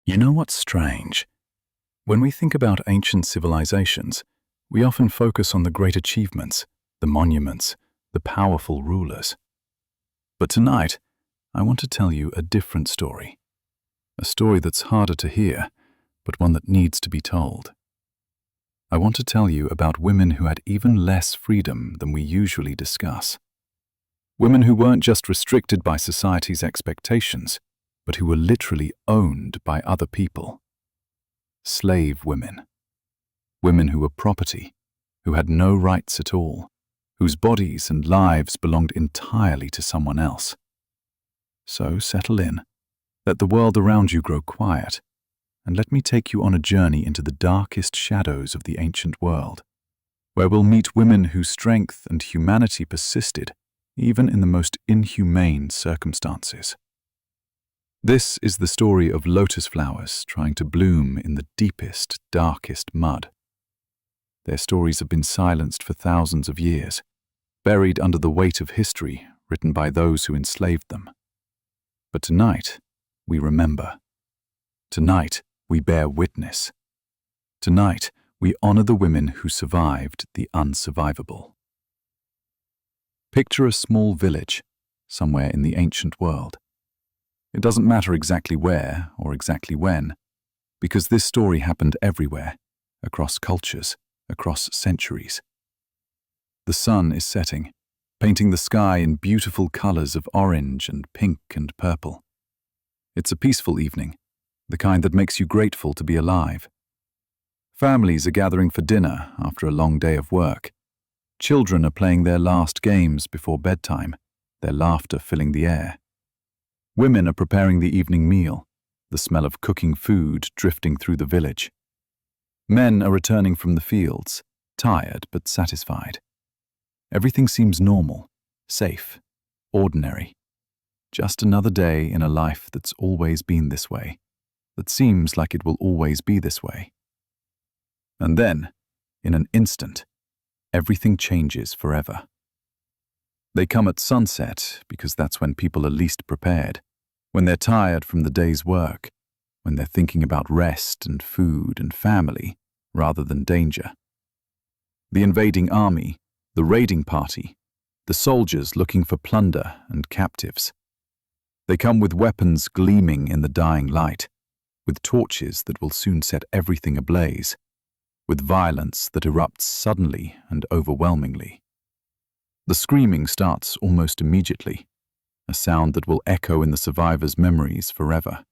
You know what's strange? When we think about ancient civilizations, we often focus on the great achievements, the monuments, the powerful rulers. But tonight, I want to tell you a different story. A story that's harder to hear, but one that needs to be told. I want to tell you about women who had even less freedom than we usually discuss. Women who weren't just restricted by society's expectations, but who were literally owned by other people. Slave women. Women who were property, who had no rights at all, whose bodies and lives belonged entirely to someone else. So settle in, let the world around you grow quiet, and let me take you on a journey into the darkest shadows of the ancient world, where we'll meet women whose strength and humanity persisted even in the most inhumane circumstances. This is the story of lotus flowers trying to bloom in the deepest, darkest mud. Their stories have been silenced for thousands of years, buried under the weight of history written by those who enslaved them. But tonight, we remember. Tonight, we bear witness. Tonight, we honor the women who survived the unsurvivable. Picture a small village, somewhere in the ancient world. It doesn't matter exactly where or exactly when, because this story happened everywhere, across cultures, across centuries. The sun is setting, painting the sky in beautiful colors of orange and pink and purple. It's a peaceful evening, the kind that makes you grateful to be alive. Families are gathering for dinner after a long day of work. Children are playing their last games before bedtime, their laughter filling the air. Women are preparing the evening meal, the smell of cooking food drifting through the village. Men are returning from the fields, tired but satisfied. Everything seems normal, safe, ordinary. Just another day in a life that's always been this way, that seems like it will always be this way. And then, in an instant, everything changes forever. They come at sunset because that's when people are least prepared, when they're tired from the day's work, when they're thinking about rest and food and family rather than danger. The invading army, the raiding party, the soldiers looking for plunder and captives. They come with weapons gleaming in the dying light, with torches that will soon set everything ablaze, with violence that erupts suddenly and overwhelmingly. The screaming starts almost immediately, a sound that will echo in the survivors' memories forever.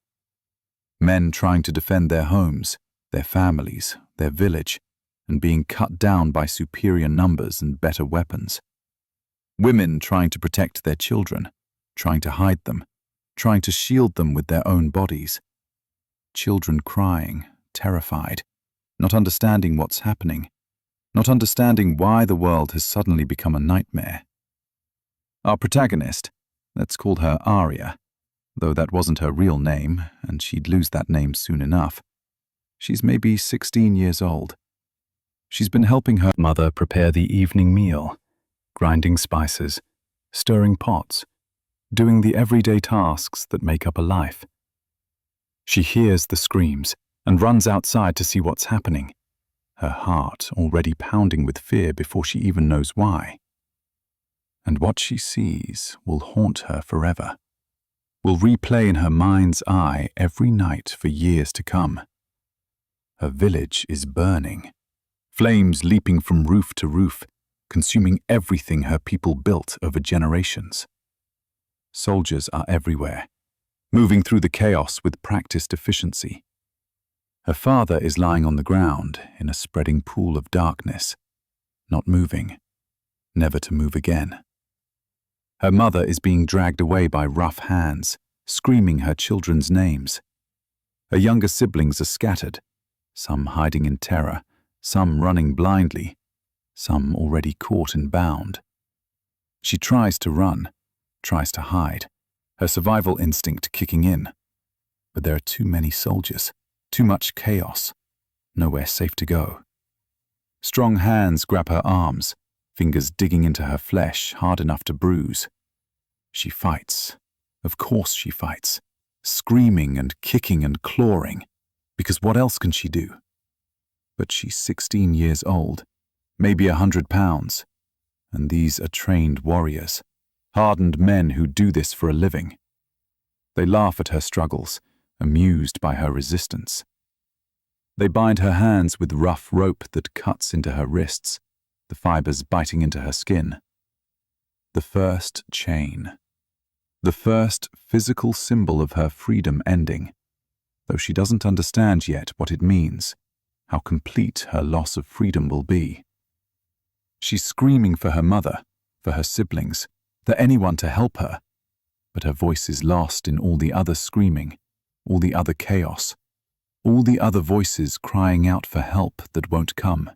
Men trying to defend their homes, their families, their village, and being cut down by superior numbers and better weapons. Women trying to protect their children, trying to hide them, trying to shield them with their own bodies. Children crying, terrified, not understanding what's happening, not understanding why the world has suddenly become a nightmare. Our protagonist, let's call her Arya, though that wasn't her real name, and she'd lose that name soon enough. She's maybe 16 years old. She's been helping her mother prepare the evening meal, grinding spices, stirring pots, doing the everyday tasks that make up a life. She hears the screams and runs outside to see what's happening, her heart already pounding with fear before she even knows why. And what she sees will haunt her forever, will replay in her mind's eye every night for years to come. Her village is burning, flames leaping from roof to roof, consuming everything her people built over generations. Soldiers are everywhere, moving through the chaos with practiced efficiency. Her father is lying on the ground in a spreading pool of darkness, not moving, never to move again. Her mother is being dragged away by rough hands, screaming her children's names. Her younger siblings are scattered, some hiding in terror, some running blindly, some already caught and bound. She tries to run, tries to hide, her survival instinct kicking in. But there are too many soldiers, too much chaos, nowhere safe to go. Strong hands grab her arms, fingers digging into her flesh hard enough to bruise. She fights. Of course she fights. screaming and kicking and clawing, because what else can she do? But she's 16 years old, maybe 100 pounds, and these are trained warriors, hardened men who do this for a living. They laugh at her struggles, amused by her resistance. They bind her hands with rough rope that cuts into her wrists, the fibers biting into her skin. The first chain. The first physical symbol of her freedom ending, though she doesn't understand yet what it means, how complete her loss of freedom will be. She's screaming for her mother, for her siblings, for anyone to help her, but her voice is lost in all the other screaming, all the other chaos, all the other voices crying out for help that won't come.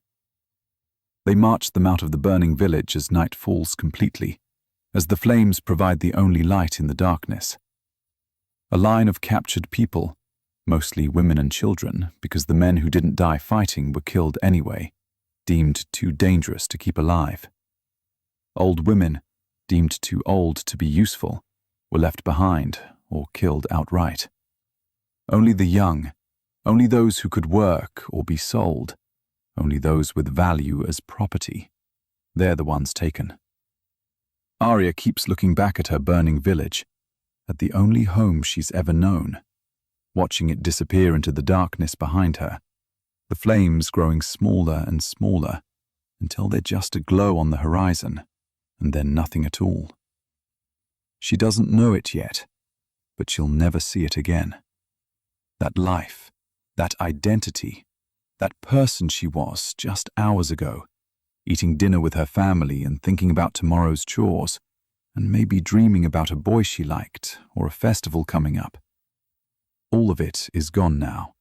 They march them out of the burning village as night falls completely, as the flames provide the only light in the darkness. A line of captured people, mostly women and children, because the men who didn't die fighting were killed anyway, deemed too dangerous to keep alive. Old women, deemed too old to be useful, were left behind or killed outright. Only the young, only those who could work or be sold, only those with value as property, they're the ones taken. Arya keeps looking back at her burning village, at the only home she's ever known, watching it disappear into the darkness behind her, the flames growing smaller and smaller until they're just a glow on the horizon, and then nothing at all. She doesn't know it yet, but she'll never see it again. That life, that identity, that person she was just hours ago, eating dinner with her family and thinking about tomorrow's chores, and maybe dreaming about a boy she liked or a festival coming up. All of it is gone now,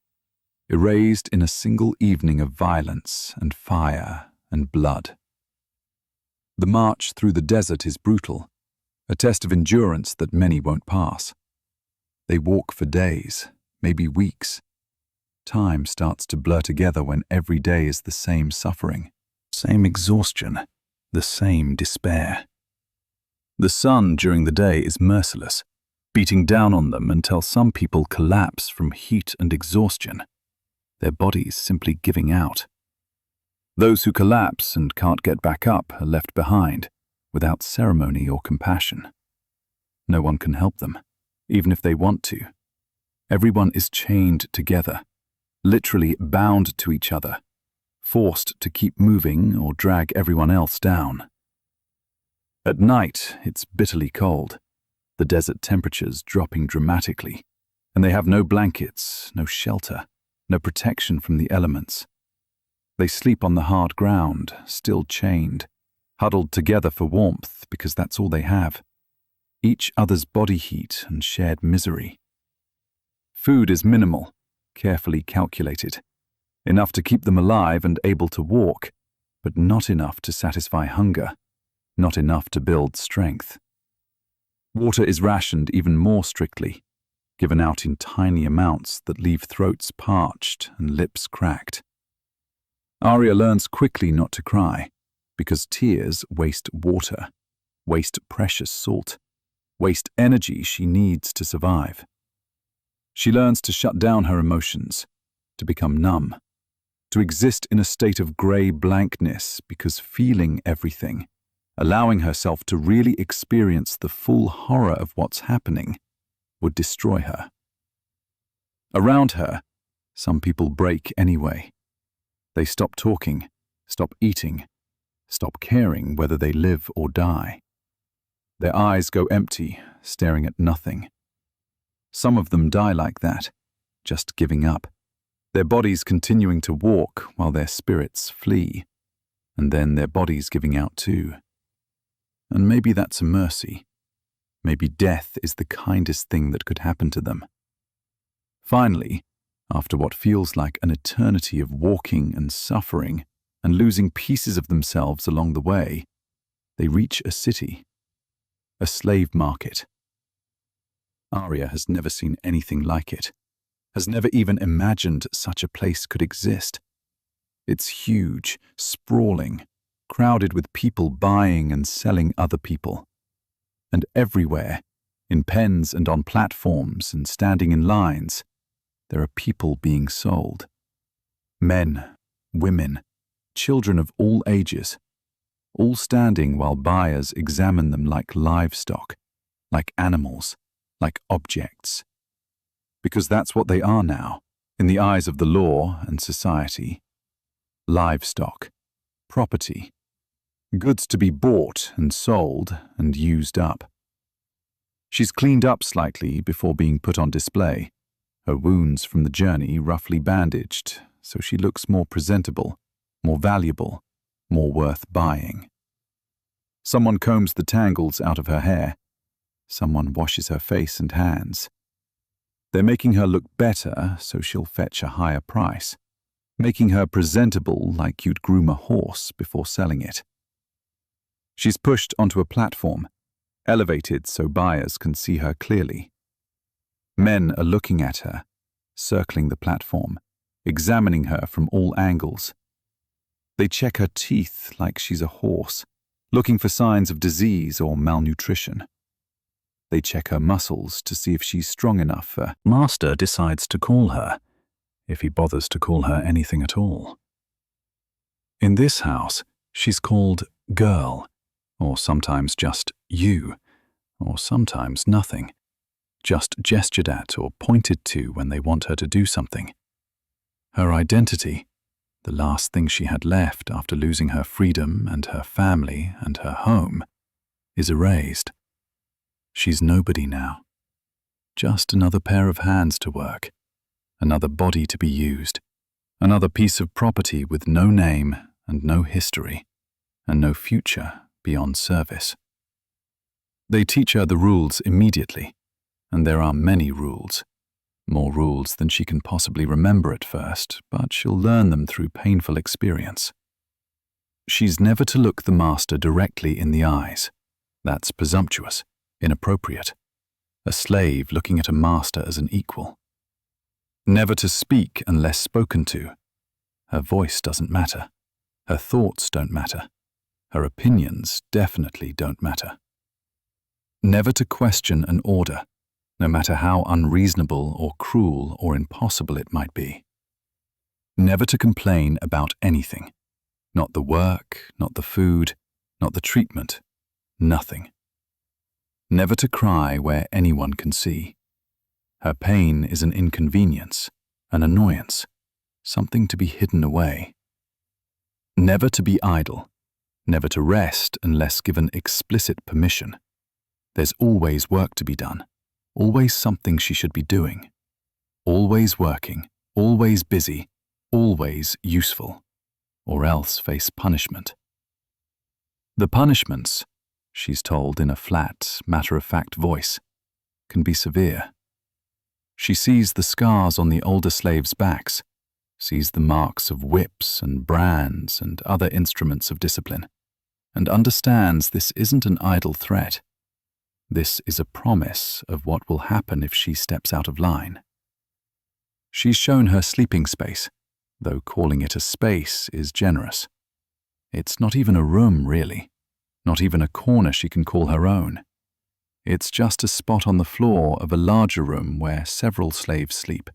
erased in a single evening of violence and fire and blood. The march through the desert is brutal, a test of endurance that many won't pass. They walk for days, maybe weeks. Time starts to blur together when every day is the same suffering, same exhaustion, the same despair. The sun during the day is merciless, beating down on them until some people collapse from heat and exhaustion, their bodies simply giving out. Those who collapse and can't get back up are left behind, without ceremony or compassion. No one can help them, even if they want to. Everyone is chained together, literally bound to each other, forced to keep moving or drag everyone else down. At night, it's bitterly cold, the desert temperatures dropping dramatically, and they have no blankets, no shelter, no protection from the elements. They sleep on the hard ground, still chained, huddled together for warmth because that's all they have. Each other's body heat and shared misery. Food is minimal, carefully calculated, enough to keep them alive and able to walk, but not enough to satisfy hunger, not enough to build strength. Water is rationed even more strictly, given out in tiny amounts that leave throats parched and lips cracked. Arya learns quickly not to cry, because tears waste water, waste precious salt, waste energy she needs to survive. She learns to shut down her emotions, to become numb, to exist in a state of grey blankness because feeling everything, allowing herself to really experience the full horror of what's happening, would destroy her. Around her, some people break anyway. They stop talking, stop eating, stop caring whether they live or die. Their eyes go empty, staring at nothing. Some of them die like that, just giving up, their bodies continuing to walk while their spirits flee, and then their bodies giving out too. And maybe that's a mercy. Maybe death is the kindest thing that could happen to them. Finally, after what feels like an eternity of walking and suffering and losing pieces of themselves along the way, they reach a city, a slave market. Arya has never seen anything like it, has never even imagined such a place could exist. It's huge, sprawling, crowded with people buying and selling other people. And everywhere, In pens and on platforms and standing in lines, there are people being sold. Men, women, children of all ages, all standing while buyers examine them like livestock, like animals, like objects. Because that's what they are now, in the eyes of the law and society. Livestock, property, goods to be bought and sold and used up. She's cleaned up slightly before being put on display, her wounds from the journey roughly bandaged, so she looks more presentable, more valuable, more worth buying. Someone combs the tangles out of her hair. Someone washes her face and hands. They're making her look better, so she'll fetch a higher price, making her presentable like you'd groom a horse before selling it. She's pushed onto a platform, elevated so buyers can see her clearly. Men are looking at her, circling the platform, examining her from all angles. They check her teeth like she's a horse, looking for signs of disease or malnutrition. They check her muscles to see if she's strong enough for Master decides to call her, if he bothers to call her anything at all. In this house, she's called girl, or sometimes just you, or sometimes nothing, just gestured at or pointed to when they want her to do something. Her identity, the last thing she had left after losing her freedom and her family and her home, is erased. She's nobody now. Just another pair of hands to work, another body to be used, another piece of property with no name and no history, and no future beyond service. They teach her the rules immediately, and there are many rules, more rules than she can possibly remember at first, but she'll learn them through painful experience. She's never to look the master directly in the eyes. That's presumptuous, inappropriate. A slave looking at a master as an equal. Never to speak unless spoken to. Her voice doesn't matter. Her thoughts don't matter. Her opinions definitely don't matter. Never to question an order, no matter how unreasonable or cruel or impossible it might be. Never to complain about anything. Not the work, not the food, not the treatment, nothing. Never to cry where anyone can see. Her pain is an inconvenience, an annoyance, something to be hidden away. Never to be idle, never to rest unless given explicit permission. There's always work to be done, always something she should be doing. Always working, always busy, always useful, or else face punishment. The punishments, she's told in a flat, matter-of-fact voice, can be severe. She sees the scars on the older slaves' backs, sees the marks of whips and brands and other instruments of discipline, and understands this isn't an idle threat. This is a promise of what will happen if she steps out of line. She's shown her sleeping space, though calling it a space is generous. It's not even a room, really, not even a corner she can call her own. It's just a spot on the floor of a larger room where several slaves sleep,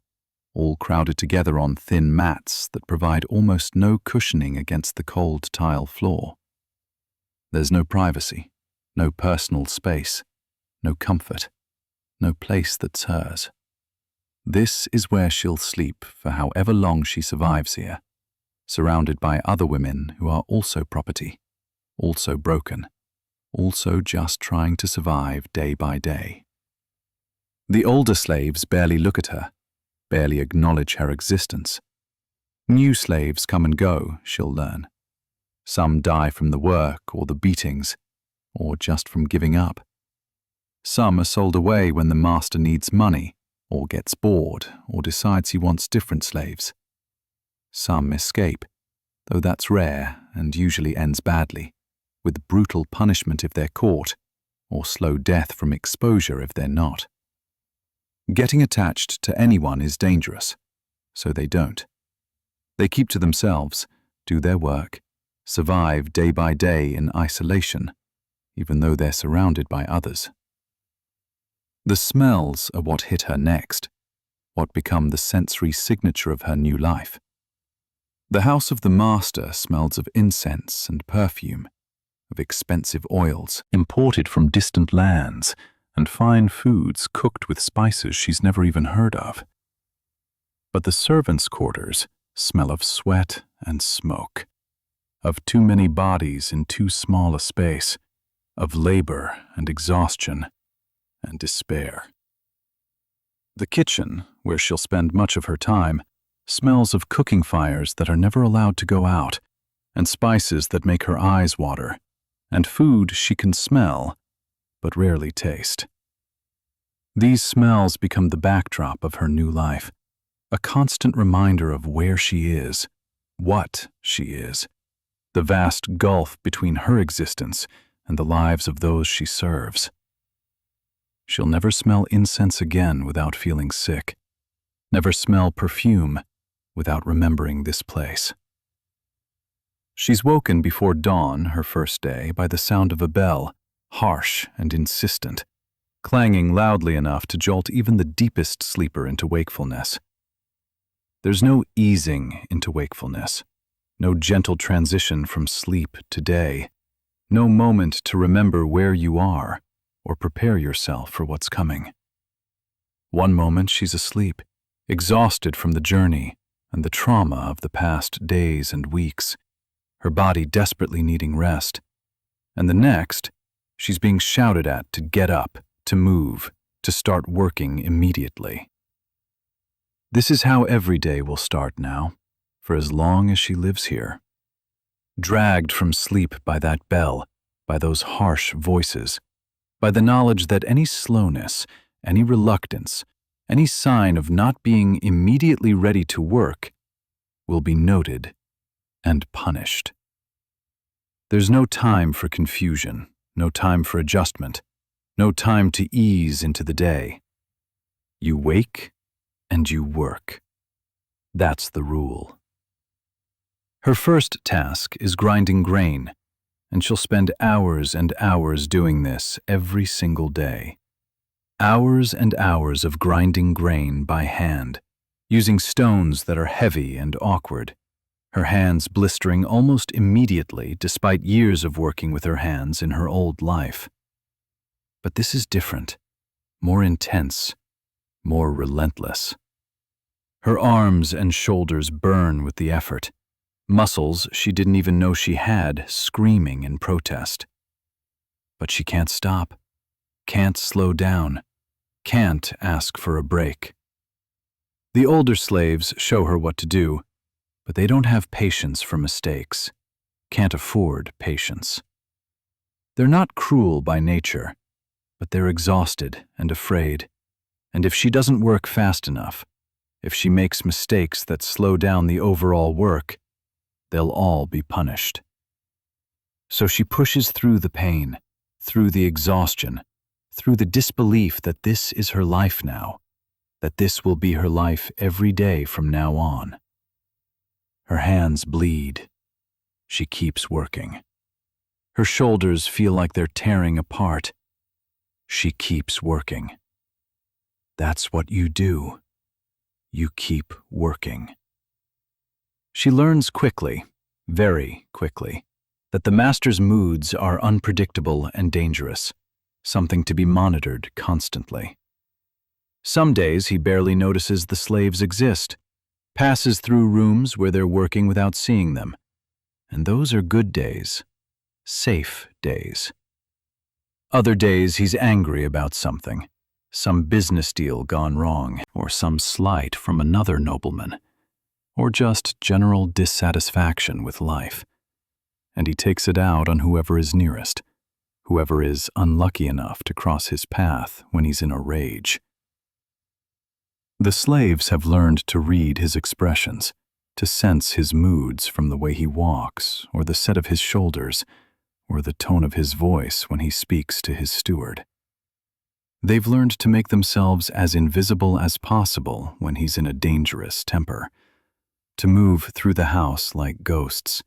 all crowded together on thin mats that provide almost no cushioning against the cold tile floor. There's no privacy, no personal space, no comfort, no place that's hers. This is where she'll sleep for however long she survives here, surrounded by other women who are also property, also broken, also just trying to survive day by day. The older slaves barely look at her, barely acknowledge her existence. New slaves come and go, she'll learn. Some die from the work or the beatings, or just from giving up. Some are sold away when the master needs money, or gets bored, or decides he wants different slaves. Some escape, though that's rare and usually ends badly, with brutal punishment if they're caught, or slow death from exposure if they're not. Getting attached to anyone is dangerous, so they don't. They keep to themselves, do their work, survive day by day in isolation, even though they're surrounded by others. The smells are what hit her next, what become the sensory signature of her new life. The house of the master smells of incense and perfume, of expensive oils imported from distant lands, and fine foods cooked with spices she's never even heard of. But the servants' quarters smell of sweat and smoke, of too many bodies in too small a space, of labor and exhaustion and despair. The kitchen, where she'll spend much of her time, smells of cooking fires that are never allowed to go out, and spices that make her eyes water, and food she can smell, but rarely taste. These smells become the backdrop of her new life, a constant reminder of where she is, what she is, the vast gulf between her existence and the lives of those she serves. She'll never smell incense again without feeling sick, never smell perfume without remembering this place. She's woken before dawn her first day by the sound of a bell, harsh and insistent, clanging loudly enough to jolt even the deepest sleeper into wakefulness. There's no easing into wakefulness, no gentle transition from sleep to day, no moment to remember where you are or prepare yourself for what's coming. One moment she's asleep, exhausted from the journey and the trauma of the past days and weeks, her body desperately needing rest, and the next, she's being shouted at to get up, to move, to start working immediately. This is how every day will start now, for as long as she lives here. Dragged from sleep by that bell, by those harsh voices, by the knowledge that any slowness, any reluctance, any sign of not being immediately ready to work will be noted and punished. There's no time for confusion, no time for adjustment, no time to ease into the day. You wake and you work. That's the rule. Her first task is grinding grain, and she'll spend hours and hours doing this every single day. Hours and hours of grinding grain by hand, using stones that are heavy and awkward, her hands blistering almost immediately despite years of working with her hands in her old life. But this is different, more intense, more relentless. Her arms and shoulders burn with the effort, muscles she didn't even know she had screaming in protest. But she can't stop, can't slow down, can't ask for a break. The older slaves show her what to do, but they don't have patience for mistakes, can't afford patience. They're not cruel by nature, but they're exhausted and afraid, and if she doesn't work fast enough, if she makes mistakes that slow down the overall work, they'll all be punished. So she pushes through the pain, through the exhaustion, through the disbelief that this is her life now, that this will be her life every day from now on. Her hands bleed. She keeps working. Her shoulders feel like they're tearing apart. She keeps working. That's what you do. You keep working. She learns quickly, very quickly, that the master's moods are unpredictable and dangerous, something to be monitored constantly. Some days he barely notices the slaves exist, passes through rooms where they're working without seeing them, and those are good days, safe days. Other days he's angry about something, some business deal gone wrong, or some slight from another nobleman, or just general dissatisfaction with life. And he takes it out on whoever is nearest, whoever is unlucky enough to cross his path when he's in a rage. The slaves have learned to read his expressions, to sense his moods from the way he walks, or the set of his shoulders, or the tone of his voice when he speaks to his steward. They've learned to make themselves as invisible as possible when he's in a dangerous temper, to move through the house like ghosts,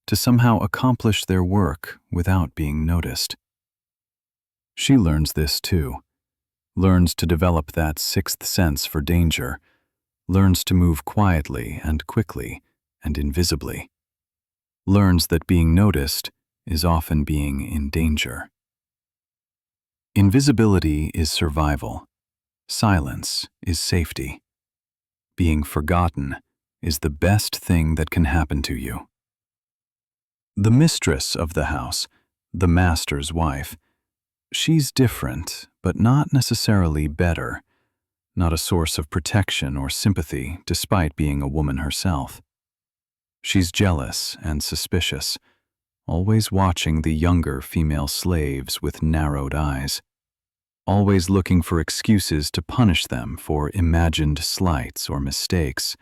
to somehow accomplish their work without being noticed. She learns this too, learns to develop that sixth sense for danger, learns to move quietly and quickly and invisibly, learns that being noticed is often being in danger. Invisibility is survival. Silence is safety. Being forgotten is the best thing that can happen to you. The mistress of the house, the master's wife, she's different, but not necessarily better, not a source of protection or sympathy despite being a woman herself. She's jealous and suspicious, always watching the younger female slaves with narrowed eyes, always looking for excuses to punish them for imagined slights or mistakes,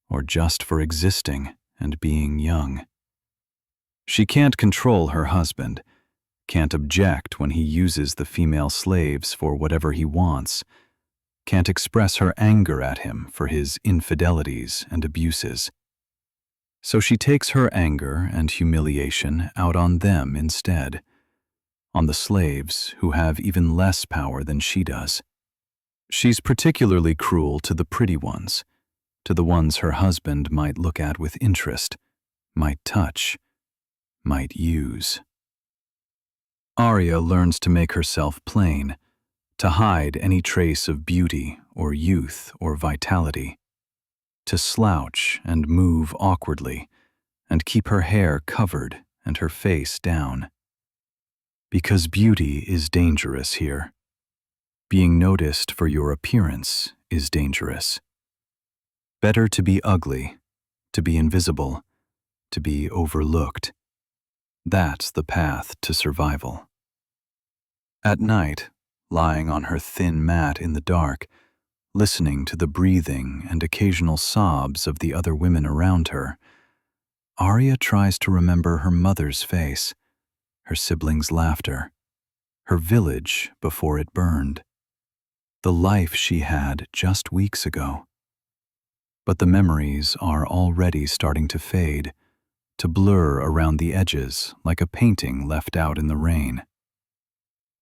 or just for existing and being young. She can't control her husband, can't object when he uses the female slaves for whatever he wants, can't express her anger at him for his infidelities and abuses. So she takes her anger and humiliation out on them instead, on the slaves who have even less power than she does. She's particularly cruel to the pretty ones, to the ones her husband might look at with interest, might touch, might use. Arya learns to make herself plain, to hide any trace of beauty or youth or vitality, to slouch and move awkwardly, and keep her hair covered and her face down. Because beauty is dangerous here. Being noticed for your appearance is dangerous. Better to be ugly, to be invisible, to be overlooked. That's the path to survival. At night, lying on her thin mat in the dark, listening to the breathing and occasional sobs of the other women around her, Arya tries to remember her mother's face, her siblings' laughter, her village before it burned, the life she had just weeks ago. But the memories are already starting to fade, to blur around the edges like a painting left out in the rain.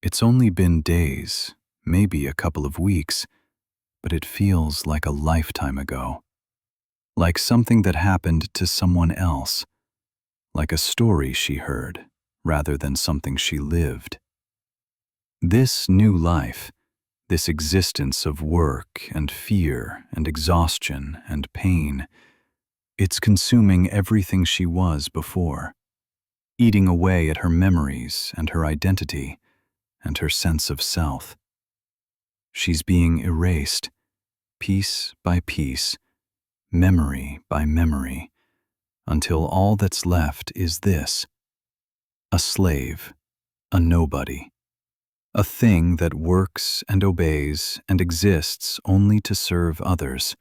It's only been days, maybe a couple of weeks, but it feels like a lifetime ago. Like something that happened to someone else, like a story she heard, rather than something she lived. This new life, this existence of work and fear and exhaustion and pain, it's consuming everything she was before, eating away at her memories and her identity and her sense of self. She's being erased, piece by piece, memory by memory, until all that's left is this: a slave, a nobody, a thing that works and obeys and exists only to serve others,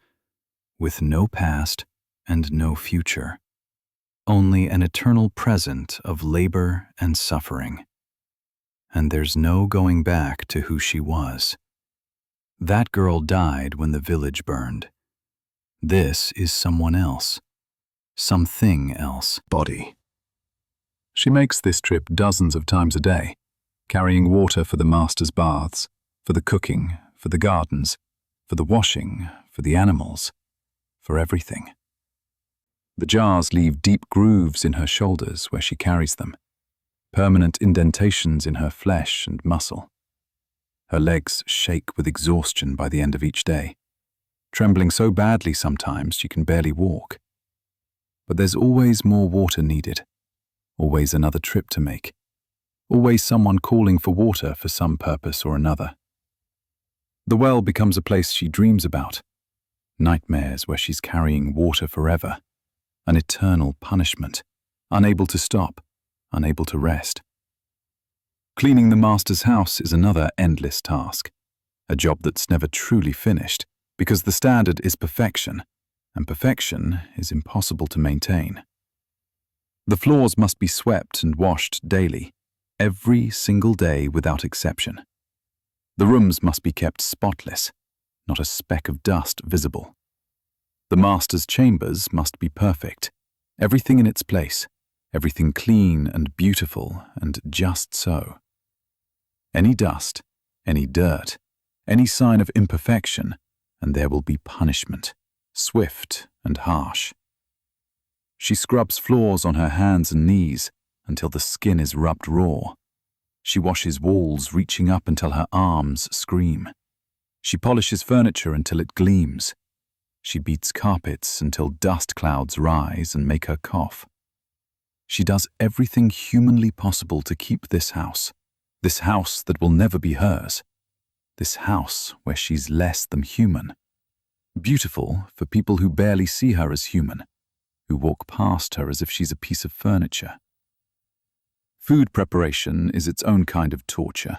with no past and no future, only an eternal present of labor and suffering. And there's no going back to who she was. That girl died when the village burned. This is someone else, something else. Body. She makes this trip dozens of times a day, carrying water for the master's baths, for the cooking, for the gardens, for the washing, for the animals, for everything. The jars leave deep grooves in her shoulders where she carries them, permanent indentations in her flesh and muscle. Her legs shake with exhaustion by the end of each day, trembling so badly sometimes she can barely walk. But there's always more water needed, always another trip to make, always someone calling for water for some purpose or another. The well becomes a place she dreams about, nightmares where she's carrying water forever, an eternal punishment, unable to stop, unable to rest. Cleaning the master's house is another endless task, a job that's never truly finished, because the standard is perfection, and perfection is impossible to maintain. The floors must be swept and washed daily, every single day without exception. The rooms must be kept spotless, not a speck of dust visible. The master's chambers must be perfect, everything in its place, everything clean and beautiful and just so. Any dust, any dirt, Any sign of imperfection, and there will be punishment, swift and harsh. She scrubs floors on her hands and knees until the skin is rubbed raw. She washes walls reaching up until her arms scream. She polishes furniture until it gleams. She beats carpets until dust clouds rise and make her cough. She does everything humanly possible to keep this house that will never be hers, this house where she's less than human. Beautiful for people who barely see her as human, who walk past her as if she's a piece of furniture. Food preparation is its own kind of torture,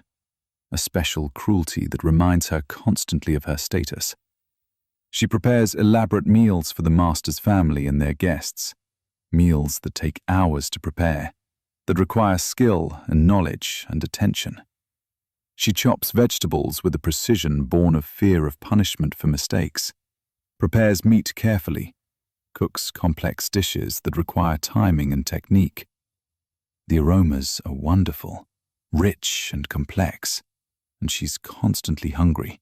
a special cruelty that reminds her constantly of her status. She prepares elaborate meals for the master's family and their guests, meals that take hours to prepare, that require skill and knowledge and attention. She chops vegetables with a precision born of fear of punishment for mistakes, prepares meat carefully, cooks complex dishes that require timing and technique. The aromas are wonderful, rich and complex, and she's constantly hungry,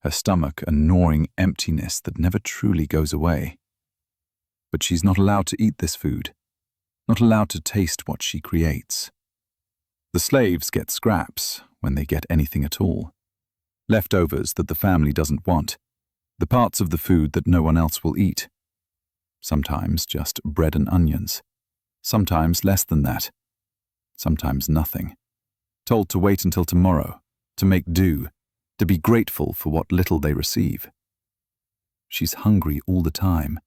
her stomach a gnawing emptiness that never truly goes away. But she's not allowed to eat this food, not allowed to taste what she creates. The slaves get scraps when they get anything at all, leftovers that the family doesn't want, the parts of the food that no one else will eat. Sometimes just bread and onions, sometimes less than that, sometimes nothing. Told to wait until tomorrow, to make do, to be grateful for what little they receive. She's hungry all the time,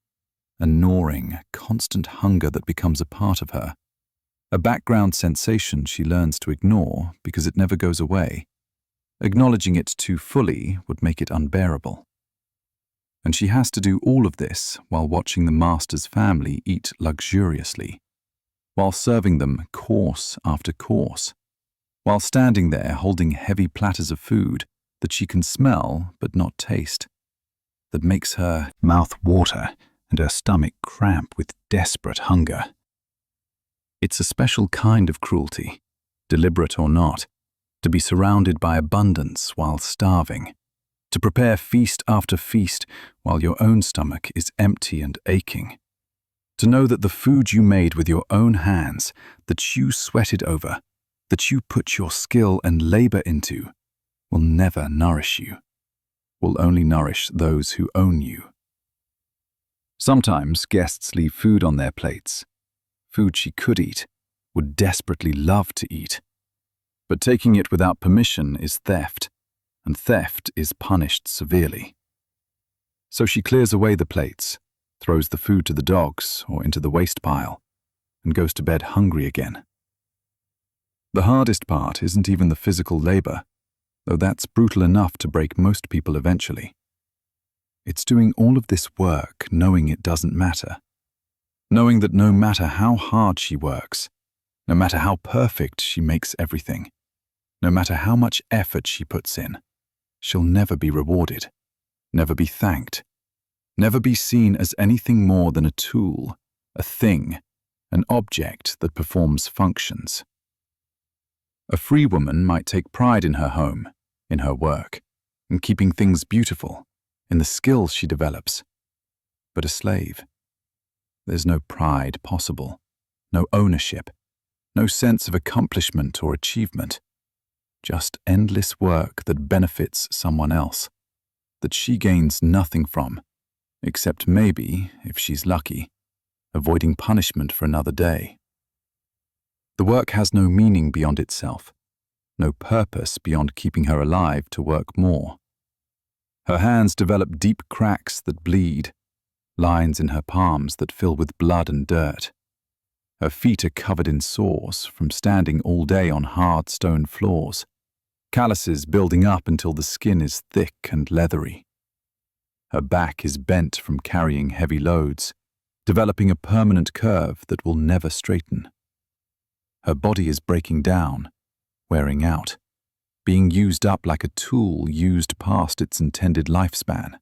a gnawing, constant hunger that becomes a part of her, a background sensation she learns to ignore because it never goes away. Acknowledging it too fully would make it unbearable. And she has to do all of this while watching the master's family eat luxuriously, while serving them course after course, while standing there holding heavy platters of food that she can smell but not taste, that makes her mouth water and her stomach cramp with desperate hunger. It's a special kind of cruelty, deliberate or not, to be surrounded by abundance while starving, to prepare feast after feast while your own stomach is empty and aching, to know that the food you made with your own hands, that you sweated over, that you put your skill and labor into, will never nourish you, will only nourish those who own you. Sometimes guests leave food on their plates, food she could eat, would desperately love to eat. But taking it without permission is theft, and theft is punished severely. So she clears away the plates, throws the food to the dogs or into the waste pile, and goes to bed hungry again. The hardest part isn't even the physical labor, though that's brutal enough to break most people eventually. It's doing all of this work knowing it doesn't matter, knowing that no matter how hard she works, no matter how perfect she makes everything, no matter how much effort she puts in, she'll never be rewarded, never be thanked, never be seen as anything more than a tool, a thing, an object that performs functions. A free woman might take pride in her home, in her work, in keeping things beautiful, in the skills she develops. But a slave, there's no pride possible, no ownership, no sense of accomplishment or achievement, just endless work that benefits someone else, that she gains nothing from, except maybe, if she's lucky, avoiding punishment for another day. The work has no meaning beyond itself, no purpose beyond keeping her alive to work more. Her hands develop deep cracks that bleed, lines in her palms that fill with blood and dirt. Her feet are covered in sores from standing all day on hard stone floors, calluses building up until the skin is thick and leathery. Her back is bent from carrying heavy loads, developing a permanent curve that will never straighten. Her body is breaking down, wearing out, being used up like a tool used past its intended lifespan.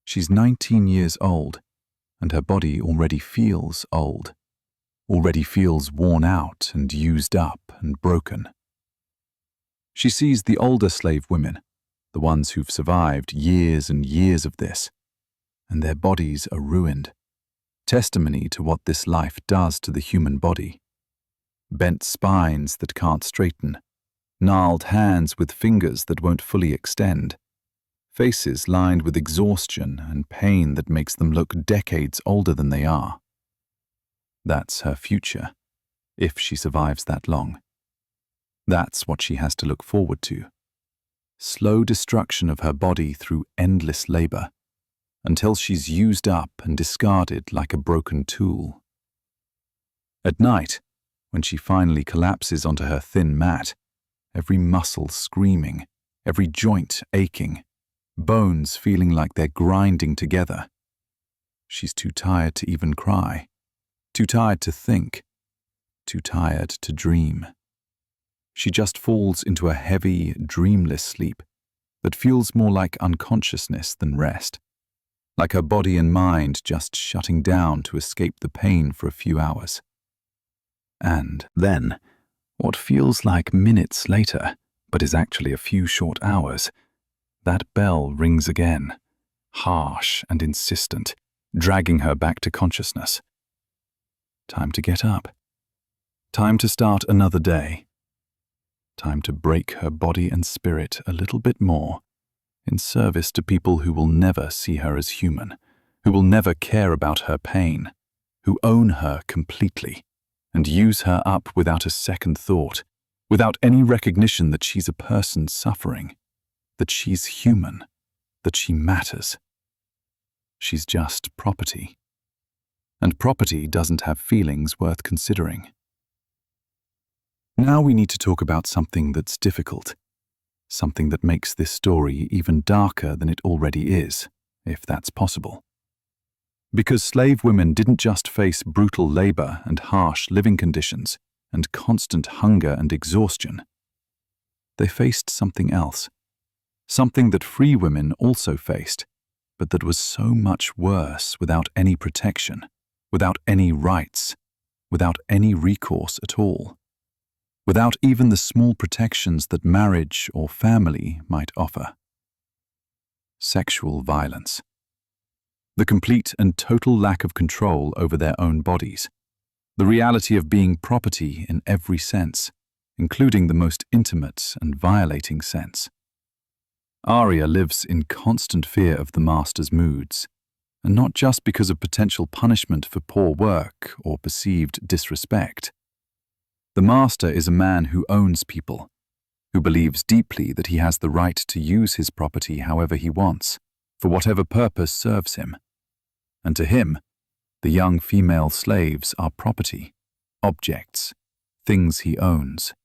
She's 19 years old, and her body already feels old, already feels worn out and used up and broken. She sees the older slave women, the ones who've survived years and years of this, and their bodies are ruined. Testimony to what this life does to the human body. Bent spines that can't straighten, gnarled hands with fingers that won't fully extend, faces lined with exhaustion and pain that makes them look decades older than they are. That's her future, if she survives that long. That's what she has to look forward to. Slow destruction of her body through endless labor, until she's used up and discarded like a broken tool. At night, when she finally collapses onto her thin mat, every muscle screaming, every joint aching, bones feeling like they're grinding together. She's too tired to even cry, too tired to think, too tired to dream. She just falls into a heavy, dreamless sleep that feels more like unconsciousness than rest, like her body and mind just shutting down to escape the pain for a few hours. And then, what feels like minutes later, but is actually a few short hours, that bell rings again, harsh and insistent, dragging her back to consciousness. Time to get up. Time to start another day. Time to break her body and spirit a little bit more, in service to people who will never see her as human, who will never care about her pain, who own her completely, and use her up without a second thought, without any recognition that she's a person suffering, that she's human, that she matters. She's just property. And property doesn't have feelings worth considering. Now we need to talk about something that's difficult, something that makes this story even darker than it already is, if that's possible. Because slave women didn't just face brutal labor and harsh living conditions and constant hunger and exhaustion. They faced something else, something that free women also faced, but that was so much worse without any protection, without any rights, without any recourse at all, without even the small protections that marriage or family might offer. Sexual violence. The complete and total lack of control over their own bodies. The reality of being property in every sense, including the most intimate and violating sense. Arya lives in constant fear of the master's moods, and not just because of potential punishment for poor work or perceived disrespect. The master is a man who owns people, who believes deeply that he has the right to use his property however he wants, for whatever purpose serves him. And to him, the young female slaves are property, objects, things he owns.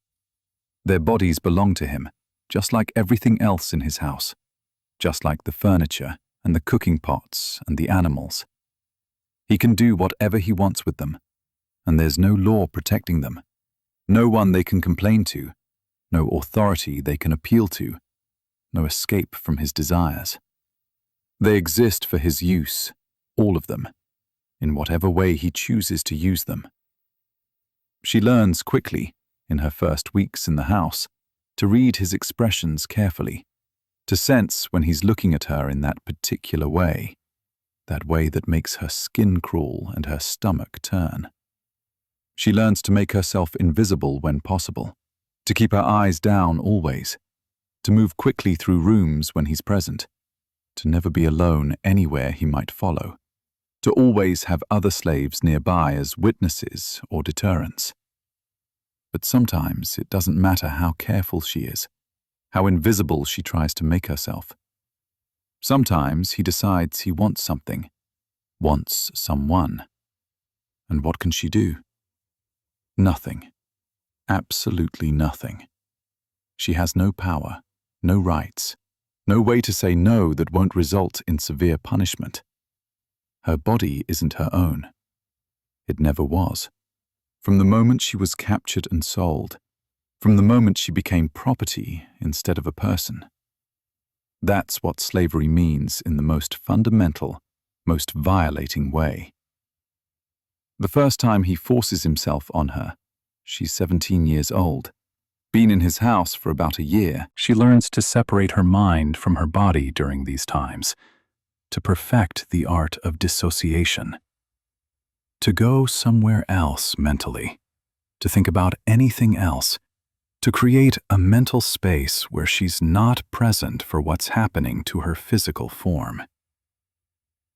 Their bodies belong to him, just like everything else in his house, just like the furniture and the cooking pots and the animals. He can do whatever he wants with them, and there's no law protecting them, no one they can complain to, no authority they can appeal to, no escape from his desires. They exist for his use, all of them, in whatever way he chooses to use them. She learns quickly, in her first weeks in the house, to read his expressions carefully, to sense when he's looking at her in that particular way, that way that makes her skin crawl and her stomach turn. She learns to make herself invisible when possible, to keep her eyes down always, to move quickly through rooms when he's present, to never be alone anywhere he might follow, to always have other slaves nearby as witnesses or deterrents. But sometimes it doesn't matter how careful she is, how invisible she tries to make herself. Sometimes he decides he wants something, wants someone. And what can she do? Nothing. Absolutely nothing. She has no power, no rights, no way to say no that won't result in severe punishment. Her body isn't her own. It never was. From the moment she was captured and sold, from the moment she became property instead of a person. That's what slavery means in the most fundamental, most violating way. The first time he forces himself on her, she's 17 years old, been in his house for about a year. She learns to separate her mind from her body during these times, to perfect the art of dissociation, to go somewhere else mentally, to think about anything else, to create a mental space where she's not present for what's happening to her physical form.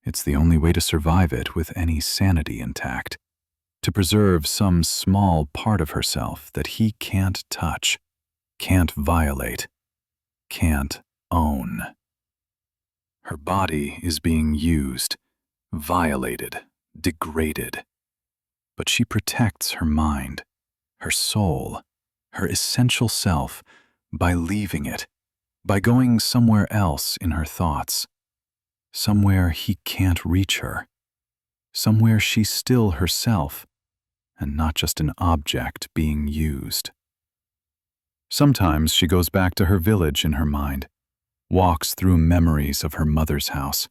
It's the only way to survive it with any sanity intact, to preserve some small part of herself that he can't touch, can't violate, can't own. Her body is being used, violated, degraded, but she protects her mind, her soul, her essential self by leaving it, by going somewhere else in her thoughts, somewhere he can't reach her, somewhere she's still herself and not just an object being used. Sometimes she goes back to her village in her mind, walks through memories of her mother's house,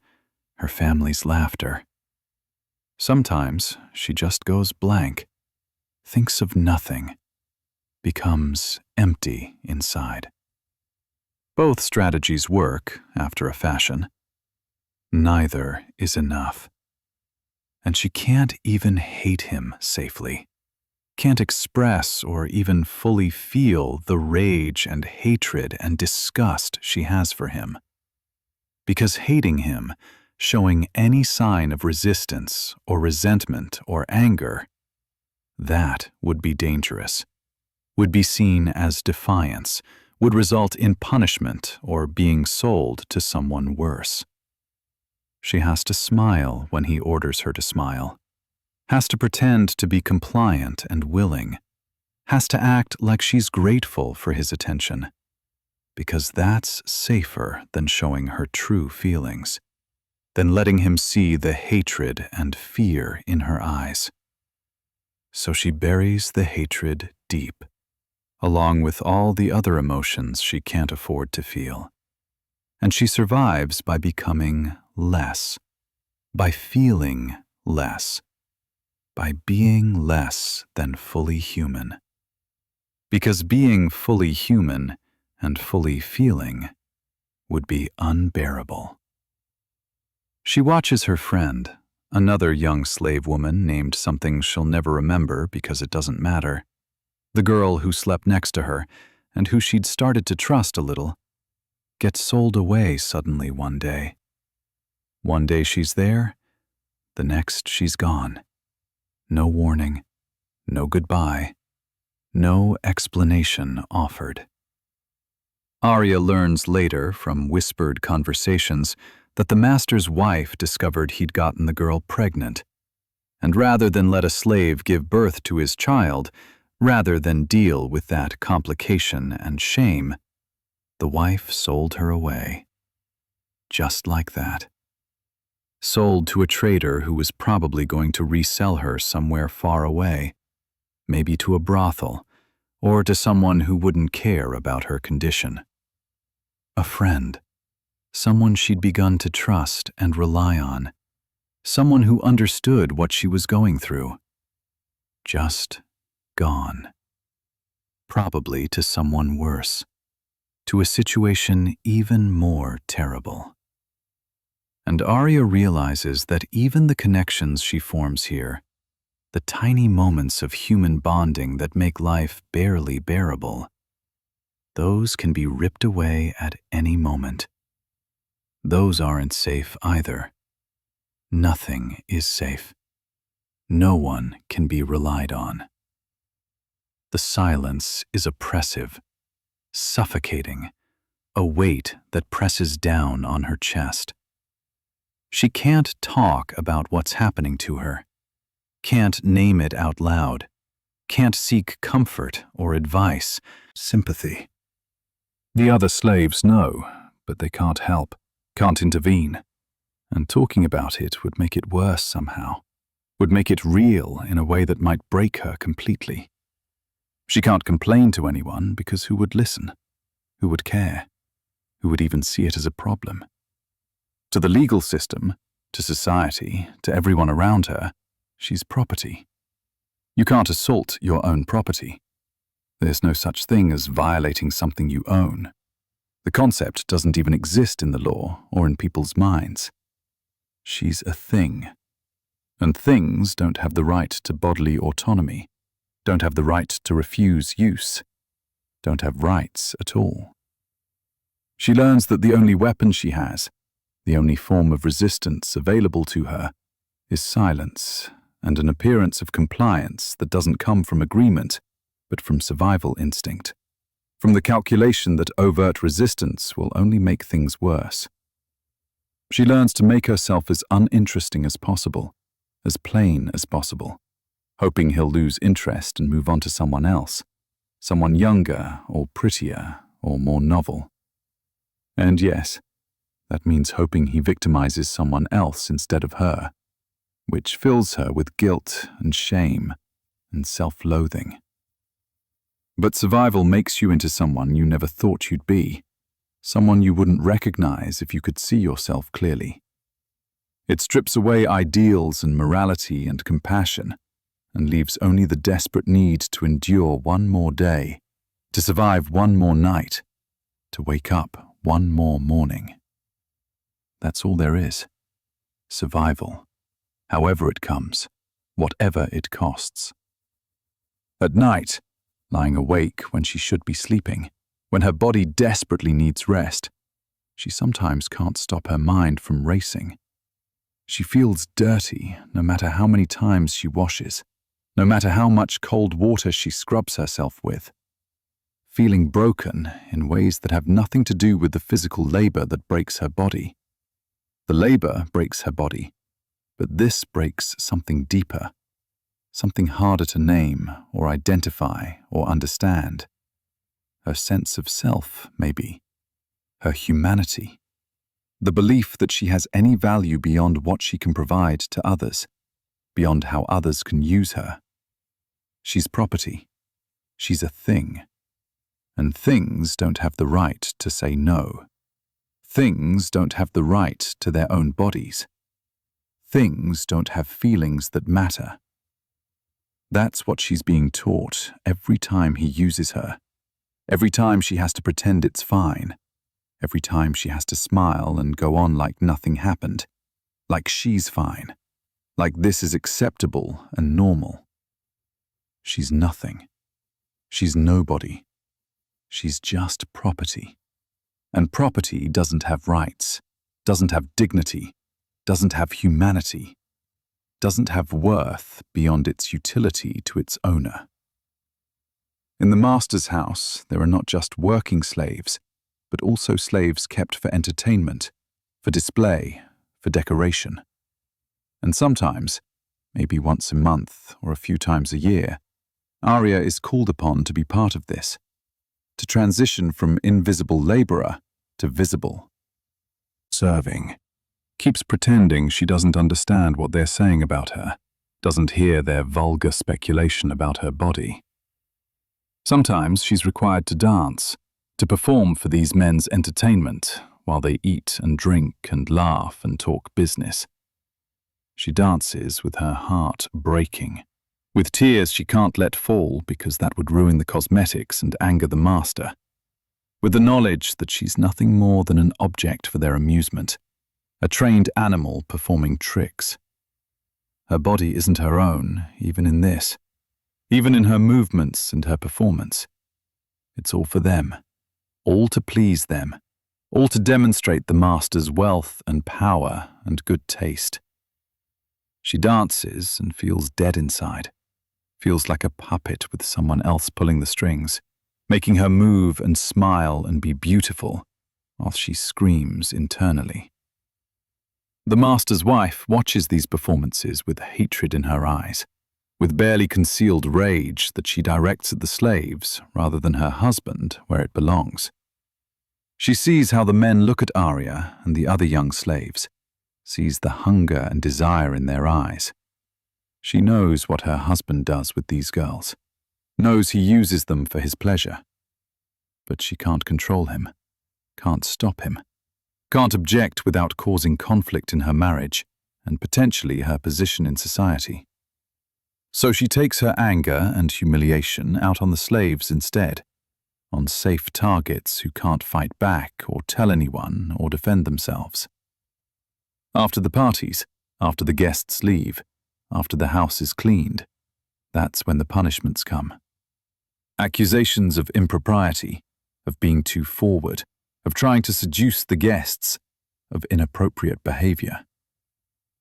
her family's laughter. Sometimes she just goes blank, thinks of nothing, becomes empty inside. Both strategies work after a fashion. Neither is enough. And she can't even hate him safely, can't express or even fully feel the rage and hatred and disgust she has for him. Because hating him, showing any sign of resistance or resentment or anger, that would be dangerous, would be seen as defiance, would result in punishment or being sold to someone worse. She has to smile when he orders her to smile, has to pretend to be compliant and willing, has to act like she's grateful for his attention, because that's safer than showing her true feelings, than letting him see the hatred and fear in her eyes. So she buries the hatred deep, along with all the other emotions she can't afford to feel. And she survives by becoming less, by feeling less, by being less than fully human. Because being fully human and fully feeling would be unbearable. She watches her friend, another young slave woman named something she'll never remember because it doesn't matter, the girl who slept next to her and who she'd started to trust a little, get sold away suddenly one day. One day she's there, the next she's gone. No warning, no goodbye, no explanation offered. Arya learns later from whispered conversations that the master's wife discovered he'd gotten the girl pregnant, and rather than let a slave give birth to his child, rather than deal with that complication and shame, the wife sold her away. Just like that. Sold to a trader who was probably going to resell her somewhere far away, maybe to a brothel, or to someone who wouldn't care about her condition. A friend, someone she'd begun to trust and rely on, someone who understood what she was going through. Just gone. Probably to someone worse, to a situation even more terrible. And Arya realizes that even the connections she forms here, the tiny moments of human bonding that make life barely bearable, those can be ripped away at any moment. Those aren't safe either. Nothing is safe. No one can be relied on. The silence is oppressive, suffocating, a weight that presses down on her chest. She can't talk about what's happening to her, can't name it out loud, can't seek comfort or advice, sympathy. The other slaves know, but they can't help, can't intervene, and talking about it would make it worse somehow, would make it real in a way that might break her completely. She can't complain to anyone because who would listen? Who would care? Who would even see it as a problem? To the legal system, to society, to everyone around her, she's property. You can't assault your own property. There's no such thing as violating something you own. The concept doesn't even exist in the law or in people's minds. She's a thing. And things don't have the right to bodily autonomy, don't have the right to refuse use, don't have rights at all. She learns that the only weapon she has, the only form of resistance available to her, is silence and an appearance of compliance that doesn't come from agreement, but from survival instinct, from the calculation that overt resistance will only make things worse. She learns to make herself as uninteresting as possible, as plain as possible, hoping he'll lose interest and move on to someone else, someone younger or prettier or more novel. And yes, that means hoping he victimizes someone else instead of her, which fills her with guilt and shame and self-loathing. But survival makes you into someone you never thought you'd be, someone you wouldn't recognize if you could see yourself clearly. It strips away ideals and morality and compassion and leaves only the desperate need to endure one more day, to survive one more night, to wake up one more morning. That's all there is. Survival. However it comes, whatever it costs. At night, lying awake when she should be sleeping, when her body desperately needs rest, she sometimes can't stop her mind from racing. She feels dirty no matter how many times she washes, no matter how much cold water she scrubs herself with. Feeling broken in ways that have nothing to do with the physical labor that breaks her body. The labor breaks her body, but this breaks something deeper, something harder to name or identify or understand. Her sense of self, maybe. Her humanity. The belief that she has any value beyond what she can provide to others, beyond how others can use her. She's property. She's a thing. And things don't have the right to say no. Things don't have the right to their own bodies. Things don't have feelings that matter. That's what she's being taught every time he uses her. Every time she has to pretend it's fine. Every time she has to smile and go on like nothing happened. Like she's fine. Like this is acceptable and normal. She's nothing. She's nobody. She's just property. And property doesn't have rights, doesn't have dignity, doesn't have humanity, doesn't have worth beyond its utility to its owner. In the master's house, there are not just working slaves, but also slaves kept for entertainment, for display, for decoration. And sometimes, maybe once a month or a few times a year, Arya is called upon to be part of this, to transition from invisible laborer to visible. Serving. Keeps pretending she doesn't understand what they're saying about her, doesn't hear their vulgar speculation about her body. Sometimes she's required to dance, to perform for these men's entertainment while they eat and drink and laugh and talk business. She dances with her heart breaking, with tears she can't let fall because that would ruin the cosmetics and anger the master, with the knowledge that she's nothing more than an object for their amusement, a trained animal performing tricks. Her body isn't her own, even in this, even in her movements and her performance. It's all for them, all to please them, all to demonstrate the master's wealth and power and good taste. She dances and feels dead inside, feels like a puppet with someone else pulling the strings, making her move and smile and be beautiful, while she screams internally. The master's wife watches these performances with hatred in her eyes, with barely concealed rage that she directs at the slaves rather than her husband where it belongs. She sees how the men look at Arya and the other young slaves, sees the hunger and desire in their eyes. She knows what her husband does with these girls, knows he uses them for his pleasure. But she can't control him, can't stop him, can't object without causing conflict in her marriage and potentially her position in society. So she takes her anger and humiliation out on the slaves instead, on safe targets who can't fight back or tell anyone or defend themselves. After the parties, after the guests leave, after the house is cleaned, that's when the punishments come. Accusations of impropriety, of being too forward, of trying to seduce the guests, of inappropriate behavior.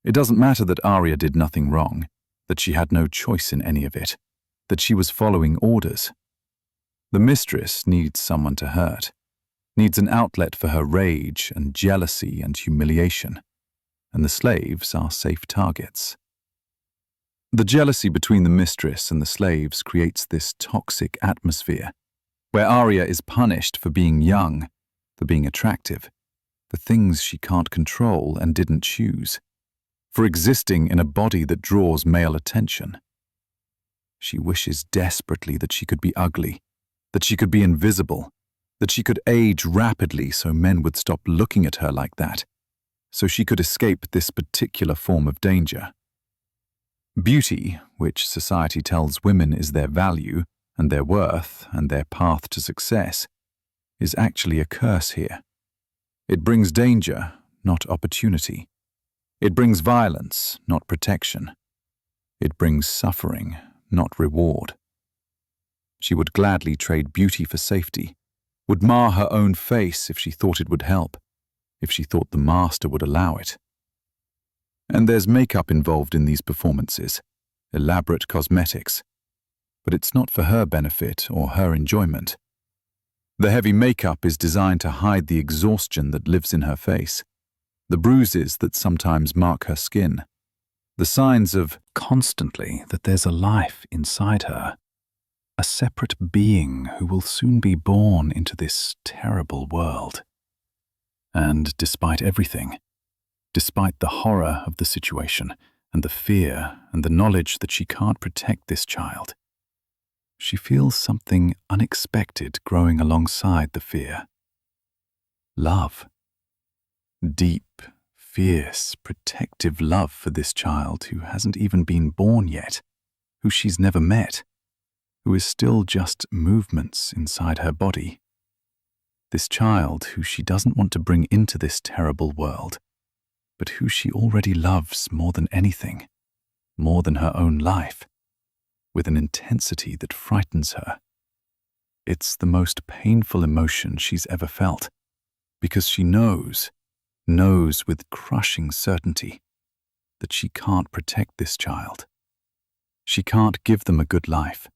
It doesn't matter that Arya did nothing wrong, that she had no choice in any of it, that she was following orders. The mistress needs someone to hurt, needs an outlet for her rage and jealousy and humiliation, and the slaves are safe targets. The jealousy between the mistress and the slaves creates this toxic atmosphere, where Arya is punished for being young, for being attractive, for things she can't control and didn't choose, for existing in a body that draws male attention. She wishes desperately that she could be ugly, that she could be invisible, that she could age rapidly so men would stop looking at her like that, so she could escape this particular form of danger. Beauty, which society tells women is their value and their worth and their path to success, is actually a curse here. It brings danger, not opportunity. It brings violence, not protection. It brings suffering, not reward. She would gladly trade beauty for safety, would mar her own face if she thought it would help, if she thought the master would allow it. And there's makeup involved in these performances, elaborate cosmetics, but it's not for her benefit or her enjoyment. The heavy makeup is designed to hide the exhaustion that lives in her face, the bruises that sometimes mark her skin, the signs of constantly that there's a life inside her, a separate being who will soon be born into this terrible world. And despite everything, despite the horror of the situation and the fear and the knowledge that she can't protect this child, she feels something unexpected growing alongside the fear. Love. Deep, fierce, protective love for this child who hasn't even been born yet, who she's never met, who is still just movements inside her body. This child who she doesn't want to bring into this terrible world, but who she already loves more than anything, more than her own life, with an intensity that frightens her. It's the most painful emotion she's ever felt, because she knows with crushing certainty that she can't protect this child. She can't give them a good life.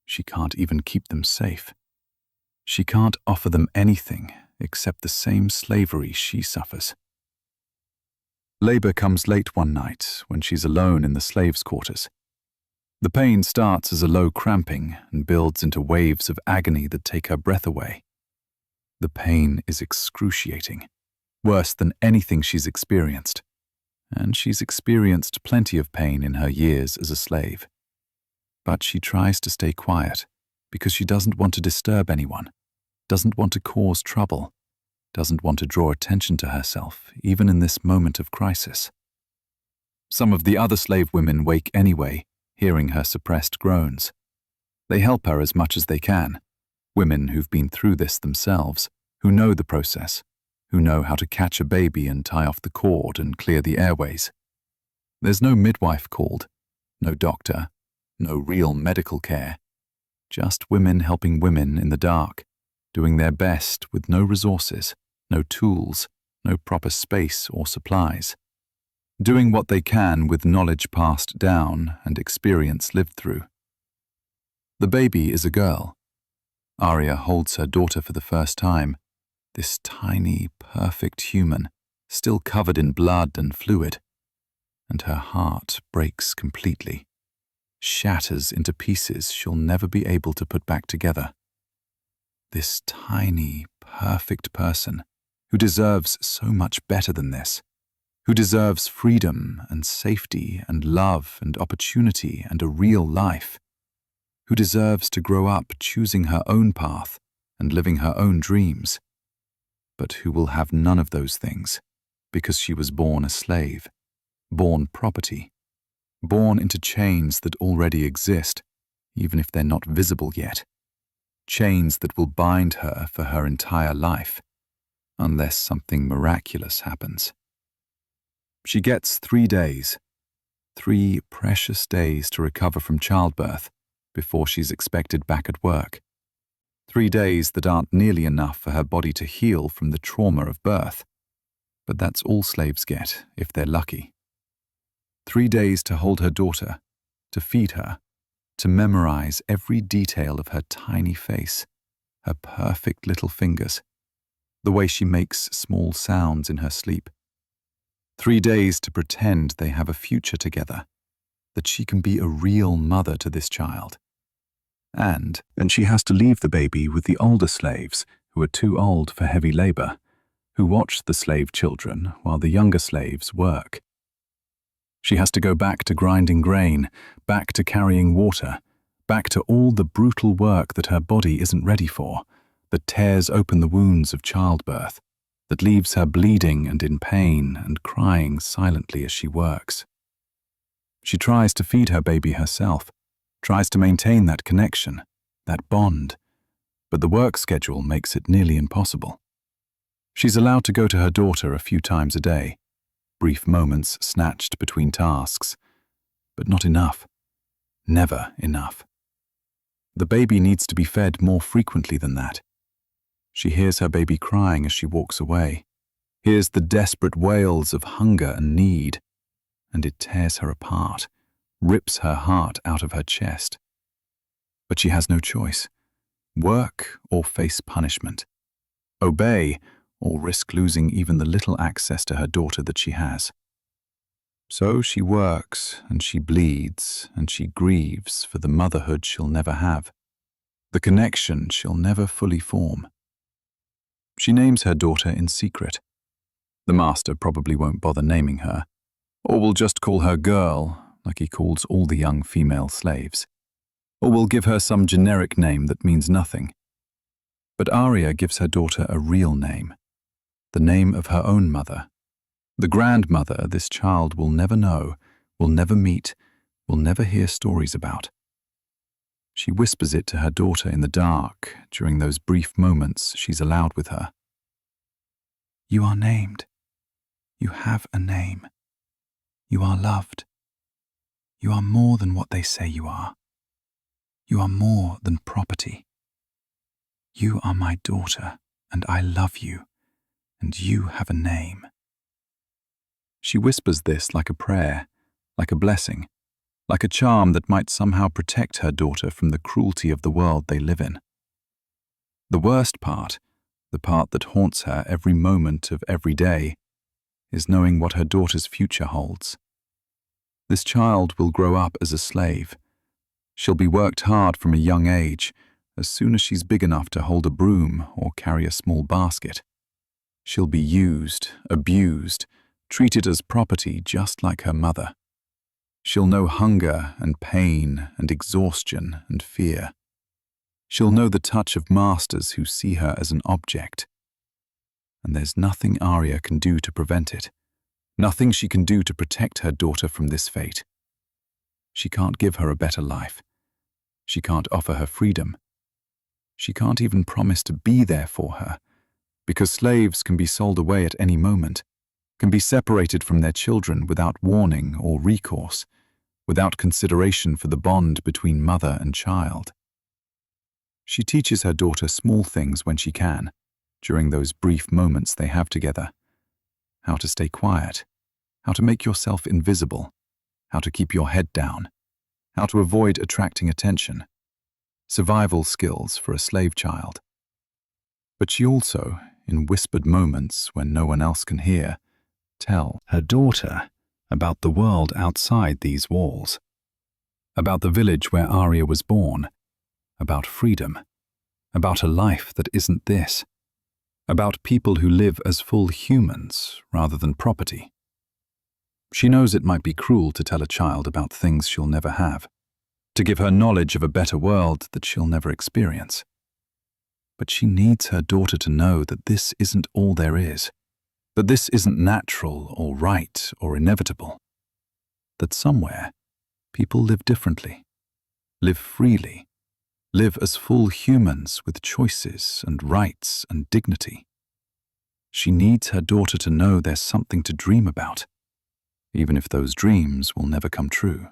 She can't even keep them safe. She can't offer them anything except the same slavery she suffers. Labor comes late one night when she's alone in the slaves' quarters. The pain starts as a low cramping and builds into waves of agony that take her breath away. The pain is excruciating, worse than anything she's experienced, and she's experienced plenty of pain in her years as a slave. But she tries to stay quiet because she doesn't want to disturb anyone, doesn't want to cause trouble, doesn't want to draw attention to herself, even in this moment of crisis. Some of the other slave women wake anyway, hearing her suppressed groans. They help her as much as they can, women who've been through this themselves, who know the process, who know how to catch a baby and tie off the cord and clear the airways. There's no midwife called, no doctor, no real medical care, just women helping women in the dark, doing their best with no resources, no tools, no proper space or supplies, doing what they can with knowledge passed down and experience lived through. The baby is a girl. Arya holds her daughter for the first time, this tiny, perfect human, still covered in blood and fluid, and her heart breaks completely, shatters into pieces she'll never be able to put back together. This tiny, perfect person who deserves so much better than this, who deserves freedom and safety and love and opportunity and a real life, who deserves to grow up choosing her own path and living her own dreams, but who will have none of those things because she was born a slave, born property, born into chains that already exist, even if they're not visible yet. Chains that will bind her for her entire life, unless something miraculous happens. She gets 3 days, 3 precious days to recover from childbirth before she's expected back at work. 3 days that aren't nearly enough for her body to heal from the trauma of birth. But that's all slaves get, if they're lucky. 3 days to hold her daughter, to feed her, to memorize every detail of her tiny face, her perfect little fingers, the way she makes small sounds in her sleep. 3 days to pretend they have a future together, that she can be a real mother to this child. And she has to leave the baby with the older slaves who are too old for heavy labor, who watch the slave children while the younger slaves work. She has to go back to grinding grain, back to carrying water, back to all the brutal work that her body isn't ready for, that tears open the wounds of childbirth, that leaves her bleeding and in pain and crying silently as she works. She tries to feed her baby herself, tries to maintain that connection, that bond, but the work schedule makes it nearly impossible. She's allowed to go to her daughter a few times a day, brief moments snatched between tasks, but not enough. Never enough. The baby needs to be fed more frequently than that. She hears her baby crying as she walks away, hears the desperate wails of hunger and need, and it tears her apart, rips her heart out of her chest. But she has no choice. Work or face punishment. Obey or risk losing even the little access to her daughter that she has. So she works and she bleeds and she grieves for the motherhood she'll never have, the connection she'll never fully form. She names her daughter in secret. The master probably won't bother naming her, or will just call her girl like he calls all the young female slaves, or will give her some generic name that means nothing. But Arya gives her daughter a real name, the name of her own mother, the grandmother this child will never know, will never meet, will never hear stories about. She whispers it to her daughter in the dark during those brief moments she's allowed with her. You are named. You have a name. You are loved. You are more than what they say you are. You are more than property. You are my daughter, and I love you, and you have a name. She whispers this like a prayer, like a blessing, like a charm that might somehow protect her daughter from the cruelty of the world they live in. The worst part, the part that haunts her every moment of every day, is knowing what her daughter's future holds. This child will grow up as a slave. She'll be worked hard from a young age, as soon as she's big enough to hold a broom or carry a small basket. She'll be used, abused, treated as property just like her mother. She'll know hunger and pain and exhaustion and fear. She'll know the touch of masters who see her as an object. And there's nothing Arya can do to prevent it. Nothing she can do to protect her daughter from this fate. She can't give her a better life. She can't offer her freedom. She can't even promise to be there for her, because slaves can be sold away at any moment, can be separated from their children without warning or recourse, without consideration for the bond between mother and child. She teaches her daughter small things when she can, during those brief moments they have together. How to stay quiet, how to make yourself invisible, how to keep your head down, how to avoid attracting attention. Survival skills for a slave child. But she also, in whispered moments when no one else can hear, tell her daughter about the world outside these walls, about the village where Arya was born, about freedom, about a life that isn't this, about people who live as full humans rather than property. She knows it might be cruel to tell a child about things she'll never have, to give her knowledge of a better world that she'll never experience. But she needs her daughter to know that this isn't all there is, that this isn't natural or right or inevitable, that somewhere, People live differently, live freely, live as full humans with choices and rights and dignity. She needs her daughter to know there's something to dream about, even if those dreams will never come true.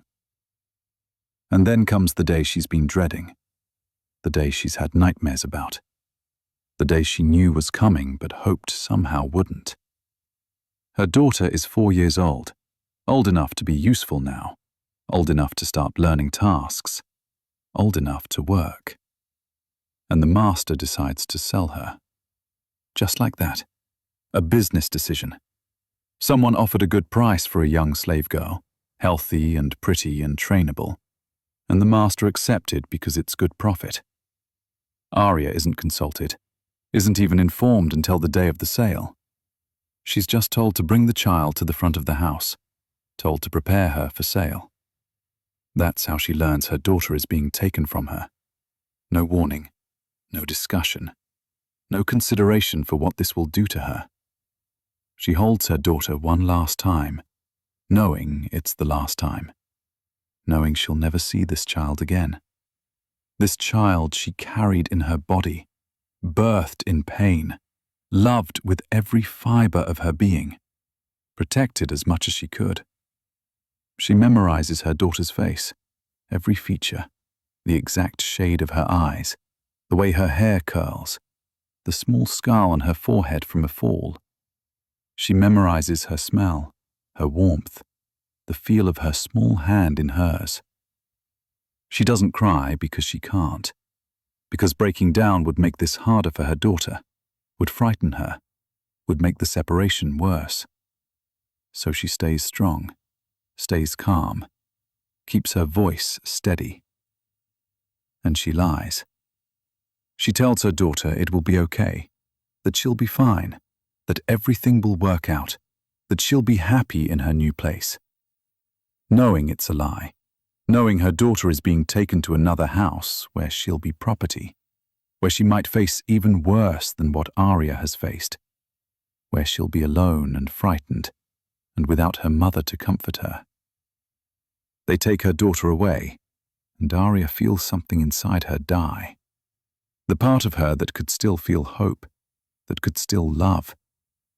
And then comes the day she's been dreading, the day she's had nightmares about, the day she knew was coming but hoped somehow wouldn't. Her daughter is 4 years old enough to be useful now, old enough to start learning tasks, old enough to work. And the master decides to sell her. Just like that. A business decision. Someone offered a good price for a young slave girl, healthy and pretty and trainable, and the master accepted because it's good profit. Arya isn't consulted, isn't even informed until the day of the sale. She's just told to bring the child to the front of the house, told to prepare her for sale. That's how she learns her daughter is being taken from her. No warning, no discussion, no consideration for what this will do to her. She holds her daughter one last time, knowing it's the last time, knowing she'll never see this child again. This child she carried in her body, birthed in pain, loved with every fiber of her being, protected as much as she could. She memorizes her daughter's face, every feature, the exact shade of her eyes, the way her hair curls, the small scar on her forehead from a fall. She memorizes her smell, her warmth, the feel of her small hand in hers. She doesn't cry because she can't, because breaking down would make this harder for her daughter, would frighten her, would make the separation worse. So she stays strong, stays calm, keeps her voice steady. And she lies. She tells her daughter it will be okay, that she'll be fine, that everything will work out, that she'll be happy in her new place. Knowing it's a lie, knowing her daughter is being taken to another house where she'll be property, where she might face even worse than what Arya has faced, where she'll be alone and frightened, and without her mother to comfort her. They take her daughter away, and Arya feels something inside her die. The part of her that could still feel hope, that could still love,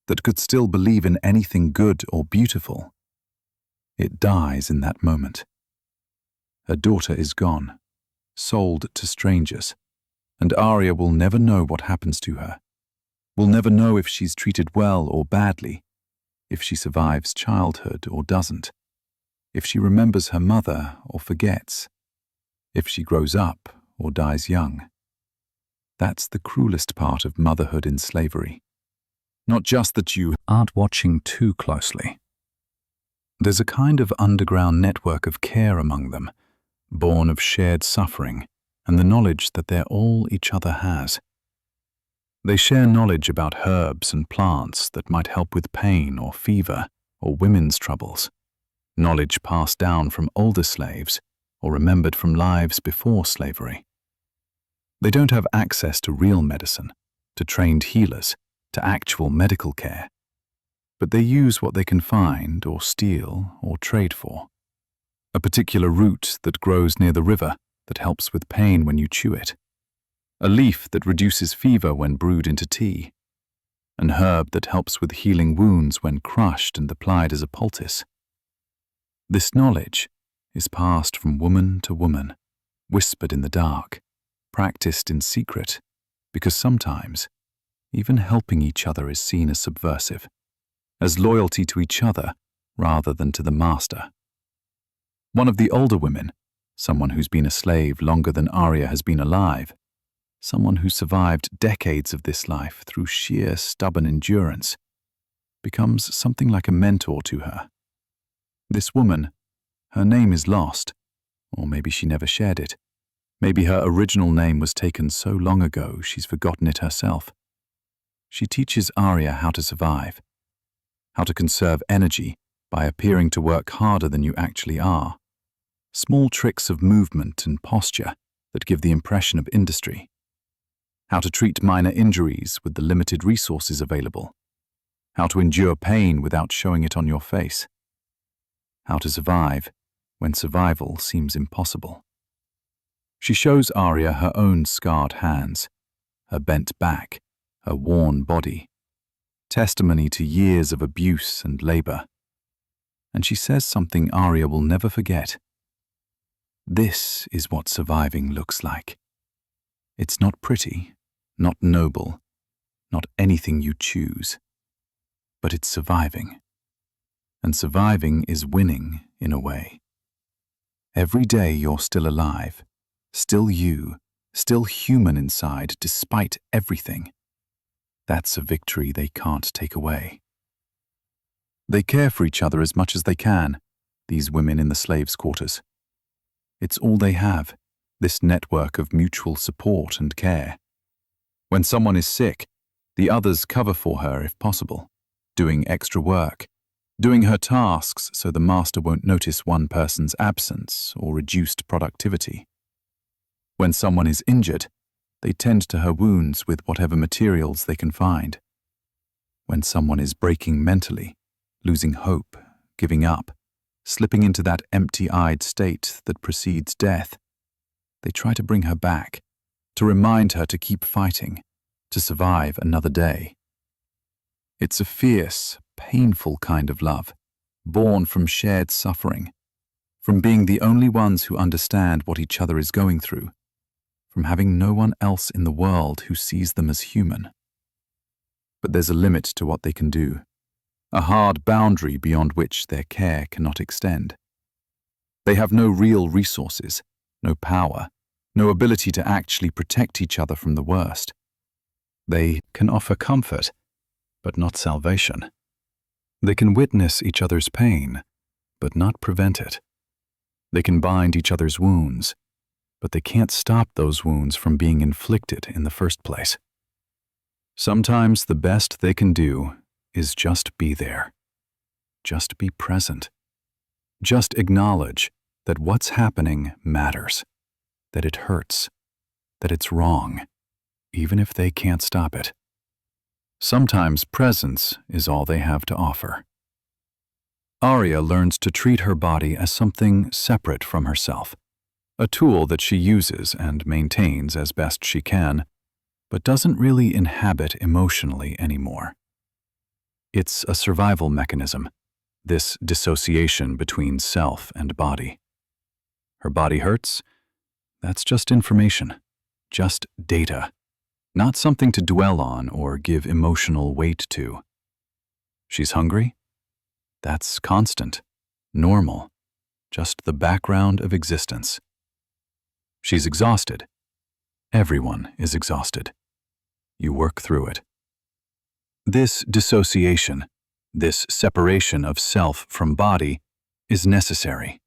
that could still believe in anything good or beautiful. It dies in that moment. Her daughter is gone, sold to strangers, and Arya will never know what happens to her, will never know if she's treated well or badly, if she survives childhood or doesn't, if she remembers her mother or forgets, if she grows up or dies young. That's the cruelest part of motherhood in slavery. Not just that you aren't watching too closely. There's a kind of underground network of care among them, born of shared suffering and the knowledge that they're all each other has. They share knowledge about herbs and plants that might help with pain or fever or women's troubles, knowledge passed down from older slaves or remembered from lives before slavery. They don't have access to real medicine, to trained healers, to actual medical care, but they use what they can find or steal or trade for. A particular root that grows near the river that helps with pain when you chew it. A leaf that reduces fever when brewed into tea. An herb that helps with healing wounds when crushed and applied as a poultice. This knowledge is passed from woman to woman, whispered in the dark, practiced in secret, because sometimes even helping each other is seen as subversive, as loyalty to each other rather than to the master. One of the older women, someone who's been a slave longer than Arya has been alive, someone who survived decades of this life through sheer stubborn endurance, becomes something like a mentor to her. This woman, her name is lost, or maybe she never shared it. Maybe her original name was taken so long ago she's forgotten it herself. She teaches Arya how to survive, how to conserve energy by appearing to work harder than you actually are. Small tricks of movement and posture that give the impression of industry. How to treat minor injuries with the limited resources available. How to endure pain without showing it on your face. How to survive when survival seems impossible. She shows Arya her own scarred hands, her bent back, her worn body, testimony to years of abuse and labor. And she says something Arya will never forget. This is what surviving looks like. It's not pretty, not noble, not anything you choose, but it's surviving. And surviving is winning in a way. Every day you're still alive, still you, still human inside despite everything. That's a victory they can't take away. They care for each other as much as they can, these women in the slaves' quarters. It's all they have, this network of mutual support and care. When someone is sick, the others cover for her if possible, doing extra work, doing her tasks so the master won't notice one person's absence or reduced productivity. When someone is injured, they tend to her wounds with whatever materials they can find. When someone is breaking mentally, losing hope, giving up, slipping into that empty-eyed state that precedes death, they try to bring her back, to remind her to keep fighting, to survive another day. It's a fierce, painful kind of love, born from shared suffering, from being the only ones who understand what each other is going through, from having no one else in the world who sees them as human. But there's a limit to what they can do, a hard boundary beyond which their care cannot extend. They have no real resources, no power, no ability to actually protect each other from the worst. They can offer comfort, but not salvation. They can witness each other's pain, but not prevent it. They can bind each other's wounds, but they can't stop those wounds from being inflicted in the first place. Sometimes the best they can do is just be there. Just be present. Just acknowledge that what's happening matters, that it hurts, that it's wrong, even if they can't stop it. Sometimes presence is all they have to offer. Arya learns to treat her body as something separate from herself, a tool that she uses and maintains as best she can, but doesn't really inhabit emotionally anymore. It's a survival mechanism, this dissociation between self and body. Her body hurts? That's just information, just data, not something to dwell on or give emotional weight to. She's hungry? That's constant, normal, just the background of existence. She's exhausted. Everyone is exhausted. You work through it. This dissociation, this separation of self from body, is necessary,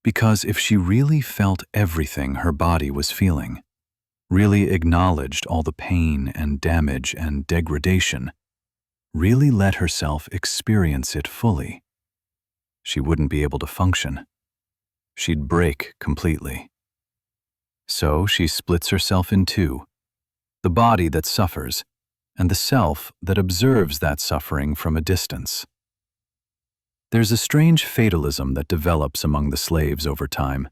because if she really felt everything her body was feeling, really acknowledged all the pain and damage and degradation, really let herself experience it fully, she wouldn't be able to function. She'd break completely. So she splits herself in two, the body that suffers and the self that observes that suffering from a distance. There's a strange fatalism that develops among the slaves over time,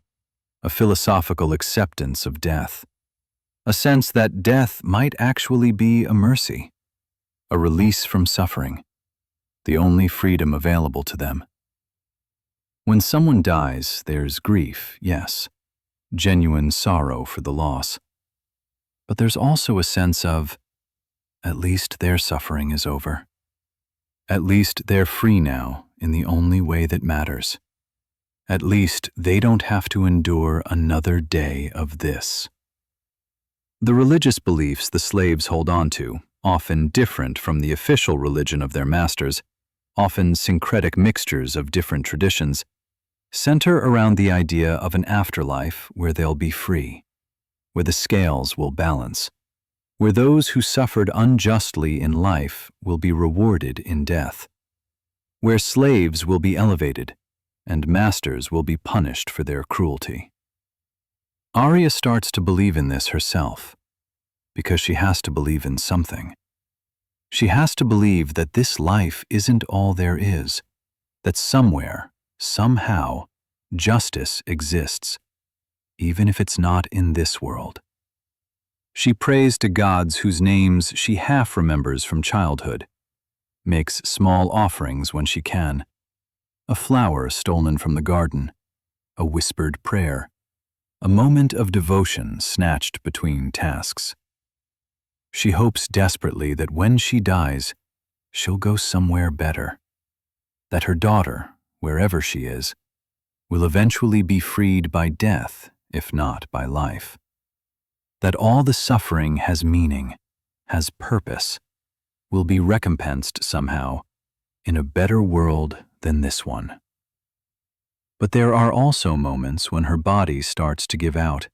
a philosophical acceptance of death, a sense that death might actually be a mercy, a release from suffering, the only freedom available to them. When someone dies, there's grief, yes, genuine sorrow for the loss. But there's also a sense of, at least their suffering is over. At least they're free now in the only way that matters. At least they don't have to endure another day of this. The religious beliefs the slaves hold on to, often different from the official religion of their masters, often syncretic mixtures of different traditions, center around the idea of an afterlife where they'll be free, where the scales will balance, where those who suffered unjustly in life will be rewarded in death, where slaves will be elevated and masters will be punished for their cruelty. Arya starts to believe in this herself, because she has to believe in something. She has to believe that this life isn't all there is, that somewhere, somehow, Justice exists, even if it's not in this world. She prays to gods whose names she half remembers from childhood, makes small offerings when she can, a flower stolen from the garden, a whispered prayer, a moment of devotion snatched between tasks. She hopes desperately that when she dies, she'll go somewhere better, that her daughter, wherever she is, will eventually be freed by death, if not by life. That all the suffering has meaning, has purpose, will be recompensed somehow in a better world than this one. But there are also moments when her body starts to give out,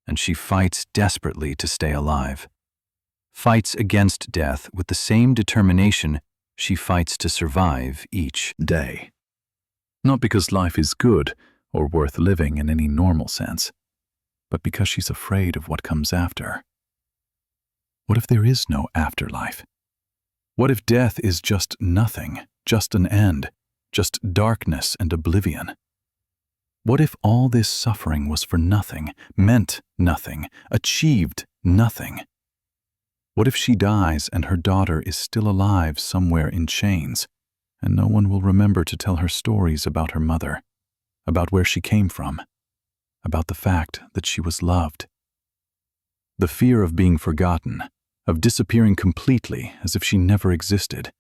and she fights desperately to stay alive. Fights against death with the same determination she fights to survive each day. Not because life is good or worth living in any normal sense, but because she's afraid of what comes after. What if there is no afterlife? What if death is just nothing, just an end, just darkness and oblivion? What if all this suffering was for nothing, meant nothing, achieved nothing? What if she dies and her daughter is still alive somewhere in chains, and no one will remember to tell her stories about her mother, about where she came from, about the fact that she was loved? The fear of being forgotten, of disappearing completely as if she never existed,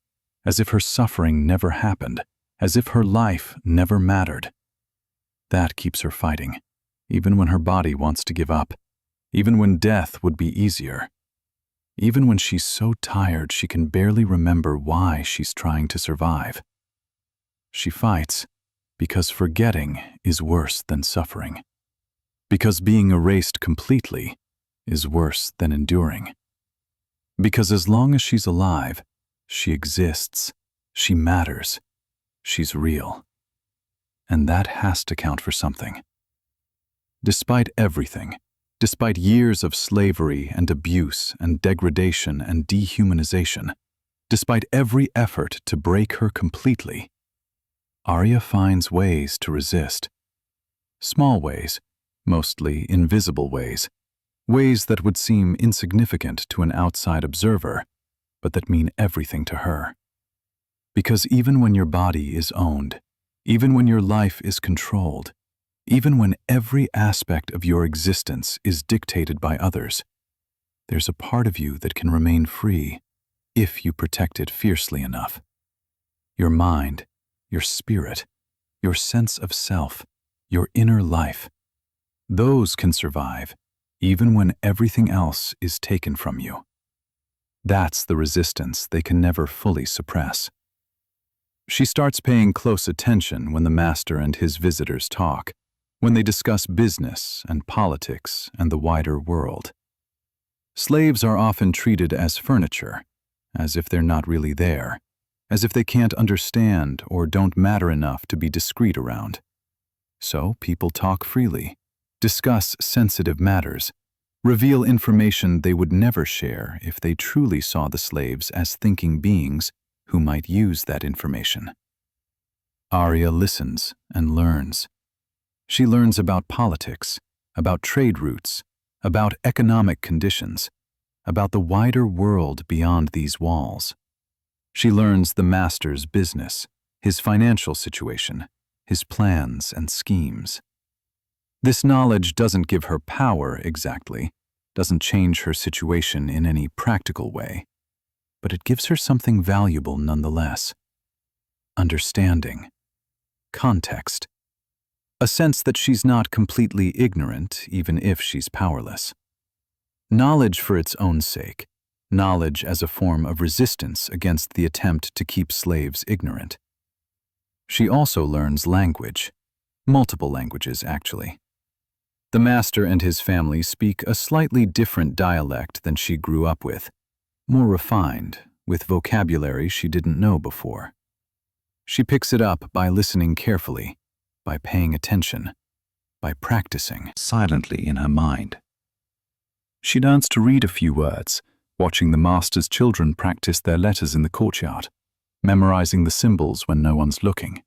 as if her suffering never happened, as if her life never mattered. That keeps her fighting, even when her body wants to give up, even when death would be easier, even when she's so tired she can barely remember why she's trying to survive. She fights because forgetting is worse than suffering, because being erased completely is worse than enduring, because as long as she's alive, she exists, she matters, she's real. And that has to count for something. Despite everything, despite years of slavery and abuse and degradation and dehumanization, despite every effort to break her completely, Arya finds ways to resist. Small ways, mostly invisible ways, ways that would seem insignificant to an outside observer, but that mean everything to her. Because even when your body is owned, even when your life is controlled, even when every aspect of your existence is dictated by others, there's a part of you that can remain free if you protect it fiercely enough. Your mind, your spirit, your sense of self, your inner life, those can survive even when everything else is taken from you. That's the resistance they can never fully suppress. She starts paying close attention when the master and his visitors talk, when they discuss business and politics and the wider world. Slaves are often treated as furniture, as if they're not really there, as if they can't understand or don't matter enough to be discreet around. So people talk freely, discuss sensitive matters, reveal information they would never share if they truly saw the slaves as thinking beings who might use that information. Arya listens and learns. She learns about politics, about trade routes, about economic conditions, about the wider world beyond these walls. She learns the master's business, his financial situation, his plans and schemes. This knowledge doesn't give her power exactly, doesn't change her situation in any practical way, but it gives her something valuable nonetheless. Understanding, context, a sense that she's not completely ignorant even if she's powerless. Knowledge for its own sake, knowledge as a form of resistance against the attempt to keep slaves ignorant. She also learns language, multiple languages actually. The master and his family speak a slightly different dialect than she grew up with, more refined, with vocabulary she didn't know before. She picks it up by listening carefully, by paying attention, by practicing silently in her mind. She learns to read a few words, watching the master's children practice their letters in the courtyard, memorizing the symbols when no one's looking.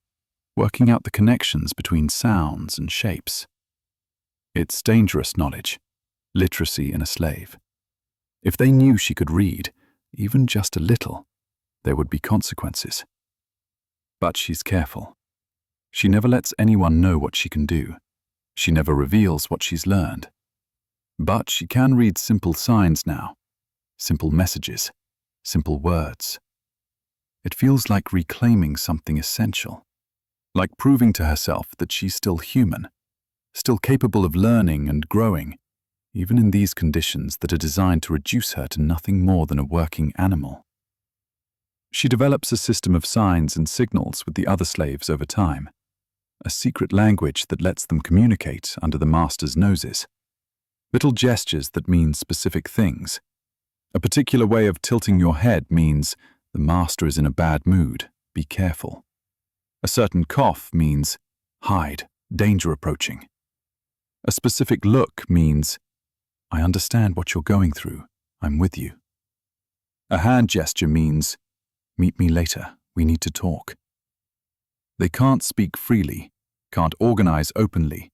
working out the connections between sounds and shapes. It's dangerous knowledge, literacy in a slave. If they knew she could read, even just a little, there would be consequences. But she's careful. She never lets anyone know what she can do. She never reveals what she's learned. But she can read simple signs now, simple messages, simple words. It feels like reclaiming something essential, like proving to herself that she's still human, still capable of learning and growing, even in these conditions that are designed to reduce her to nothing more than a working animal. She develops a system of signs and signals with the other slaves over time, a secret language that lets them communicate under the master's noses. Little gestures that mean specific things. A particular way of tilting your head means the master is in a bad mood, be careful. A certain cough means hide, danger approaching. A specific look means I understand what you're going through, I'm with you. A hand gesture means meet me later, we need to talk. They can't speak freely, can't organize openly,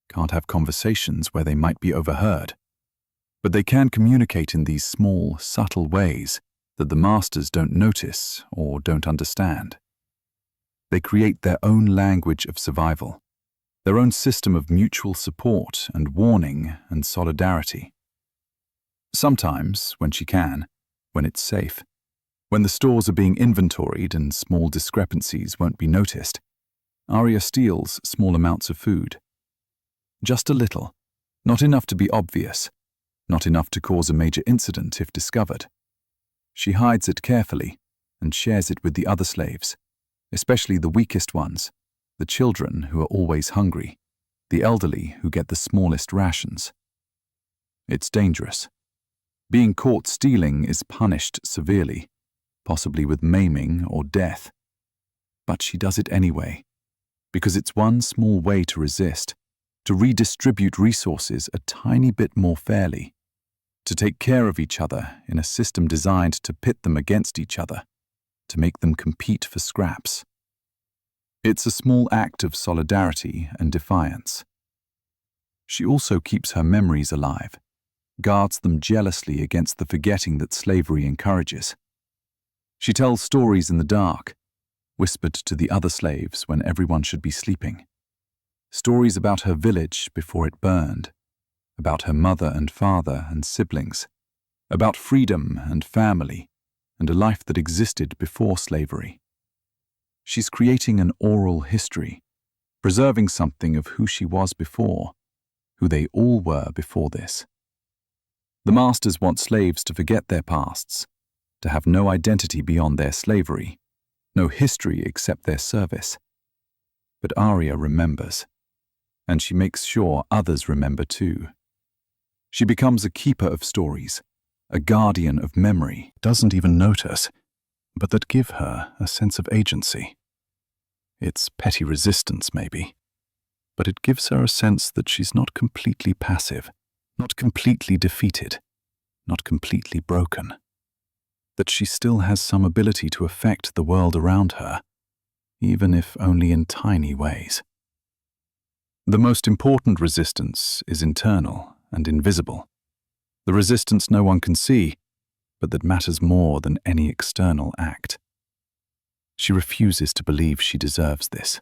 can't have conversations where they might be overheard. But they can communicate in these small, subtle ways that the masters don't notice or don't understand. They create their own language of survival, their own system of mutual support and warning and solidarity. Sometimes, when she can, when it's safe, when the stores are being inventoried and small discrepancies won't be noticed, Arya steals small amounts of food. Just a little, not enough to be obvious, not enough to cause a major incident if discovered. She hides it carefully and shares it with the other slaves, especially the weakest ones, the children who are always hungry, the elderly who get the smallest rations. It's dangerous. Being caught stealing is punished severely, possibly with maiming or death. But she does it anyway, because it's one small way to resist, to redistribute resources a tiny bit more fairly, to take care of each other in a system designed to pit them against each other, to make them compete for scraps. It's a small act of solidarity and defiance. She also keeps her memories alive, guards them jealously against the forgetting that slavery encourages. She tells stories in the dark, whispered to the other slaves when everyone should be sleeping. Stories about her village before it burned, about her mother and father and siblings, about freedom and family, and a life that existed before slavery. She's creating an oral history, preserving something of who she was before, who they all were before this. The masters want slaves to forget their pasts, to have no identity beyond their slavery, no history except their service. But Arya remembers, and she makes sure others remember too. She becomes a keeper of stories, a guardian of memory, Doesn't even notice, but that give her a sense of agency. It's petty resistance, maybe, but it gives her a sense that she's not completely passive, not completely defeated, not completely broken, that she still has some ability to affect the world around her, even if only in tiny ways. The most important resistance is internal and invisible, the resistance no one can see, but that matters more than any external act. She refuses to believe she deserves this.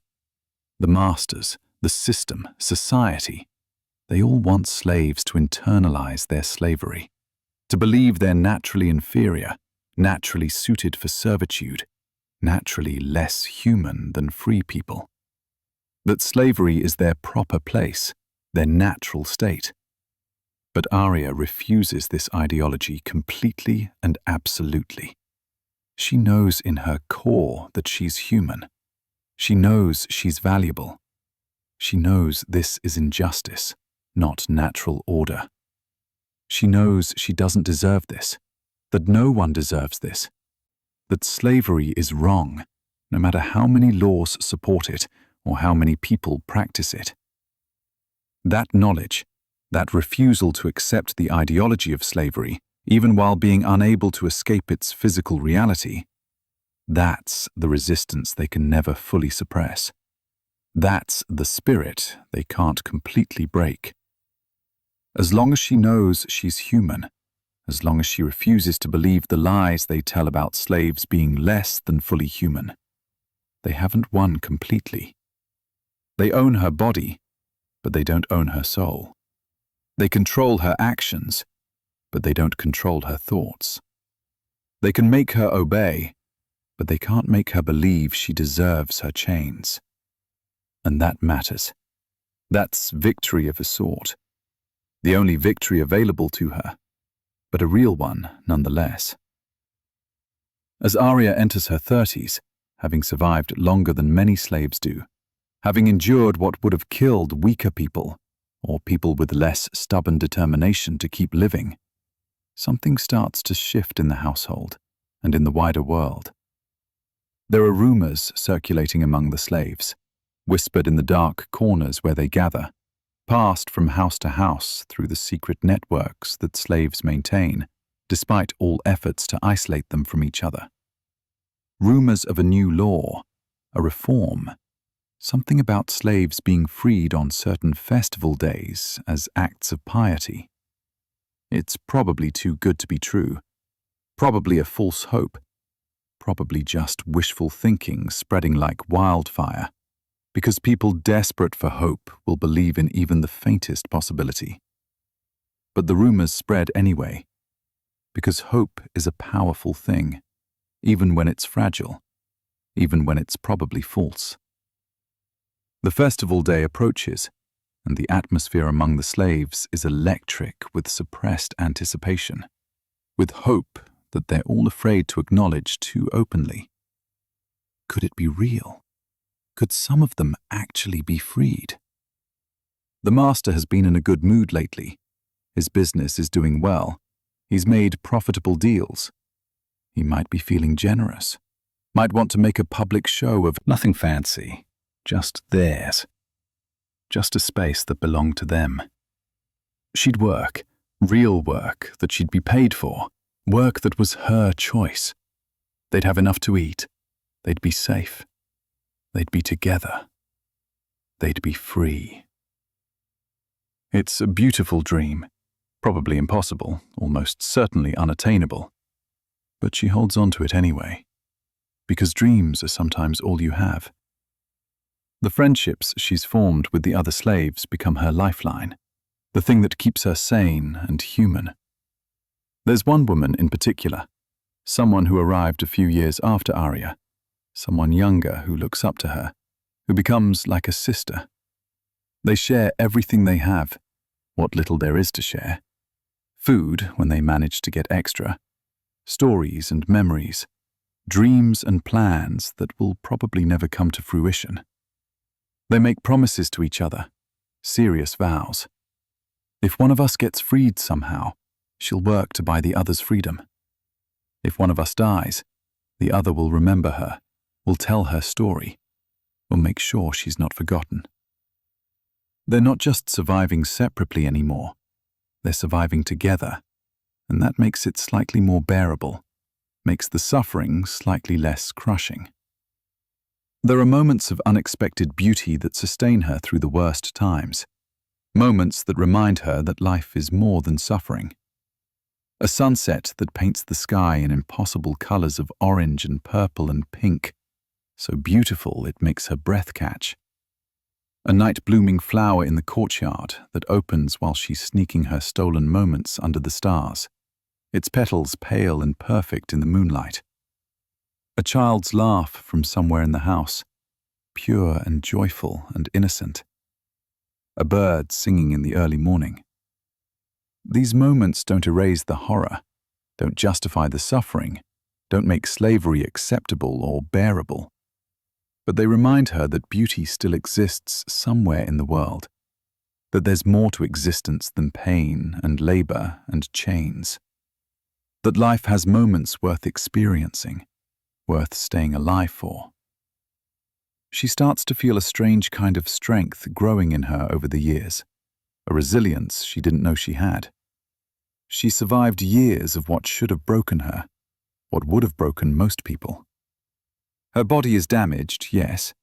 The masters, the system, society, they all want slaves to internalize their slavery, to believe they're naturally inferior, naturally suited for servitude, naturally less human than free people. That slavery is their proper place, their natural state. But Arya refuses this ideology completely and absolutely. She knows in her core that she's human. She knows she's valuable. She knows this is injustice, not natural order. She knows she doesn't deserve this, that no one deserves this, that slavery is wrong, no matter how many laws support it or how many people practice it. That knowledge, that refusal to accept the ideology of slavery, even while being unable to escape its physical reality, that's the resistance they can never fully suppress. That's the spirit they can't completely break. As long as she knows she's human, as long as she refuses to believe the lies they tell about slaves being less than fully human, they haven't won completely. They own her body, but they don't own her soul. They control her actions, but they don't control her thoughts. They can make her obey, but they can't make her believe she deserves her chains. And that matters. That's victory of a sort. The only victory available to her, but a real one nonetheless. As Arya enters her 30s, having survived longer than many slaves do, having endured what would have killed weaker people, or people with less stubborn determination to keep living, something starts to shift in the household and in the wider world. There are rumors circulating among the slaves, whispered in the dark corners where they gather, passed from house to house through the secret networks that slaves maintain, despite all efforts to isolate them from each other. Rumors of a new law, a reform, something about slaves being freed on certain festival days as acts of piety. It's probably too good to be true, probably a false hope, probably just wishful thinking spreading like wildfire, because people desperate for hope will believe in even the faintest possibility. But the rumors spread anyway, because hope is a powerful thing, even when it's fragile, even when it's probably false. The festival day approaches, and the atmosphere among the slaves is electric with suppressed anticipation, with hope that they're all afraid to acknowledge too openly. Could it be real? Could some of them actually be freed? The master has been in a good mood lately. His business is doing well. He's made profitable deals. He might be feeling generous, might want to make a public show of nothing fancy, just theirs, just a space that belonged to them. She'd work, real work that she'd be paid for, work that was her choice. They'd have enough to eat. They'd be safe. They'd be together. They'd be free. It's a beautiful dream, probably impossible, almost certainly unattainable. But she holds on to it anyway, because dreams are sometimes all you have. The friendships she's formed with the other slaves become her lifeline, the thing that keeps her sane and human. There's one woman in particular, someone who arrived a few years after Arya, someone younger who looks up to her, who becomes like a sister. They share everything they have, what little there is to share. Food when they manage to get extra, stories and memories, dreams and plans that will probably never come to fruition. They make promises to each other, serious vows. If one of us gets freed somehow, she'll work to buy the other's freedom. If one of us dies, the other will remember her, will tell her story, will make sure she's not forgotten. They're not just surviving separately anymore, they're surviving together, and that makes it slightly more bearable, makes the suffering slightly less crushing. There are moments of unexpected beauty that sustain her through the worst times, moments that remind her that life is more than suffering. A sunset that paints the sky in impossible colors of orange and purple and pink, so beautiful it makes her breath catch. A night-blooming flower in the courtyard that opens while she's sneaking her stolen moments under the stars, its petals pale and perfect in the moonlight. A child's laugh from somewhere in the house, pure and joyful and innocent. A bird singing in the early morning. These moments don't erase the horror, don't justify the suffering, don't make slavery acceptable or bearable. But they remind her that beauty still exists somewhere in the world, that there's more to existence than pain and labor and chains, that life has moments worth experiencing, worth staying alive for. She starts to feel a strange kind of strength growing in her over the years, a resilience she didn't know she had. She survived years of what should have broken her, what would have broken most people. Her body is damaged, yes,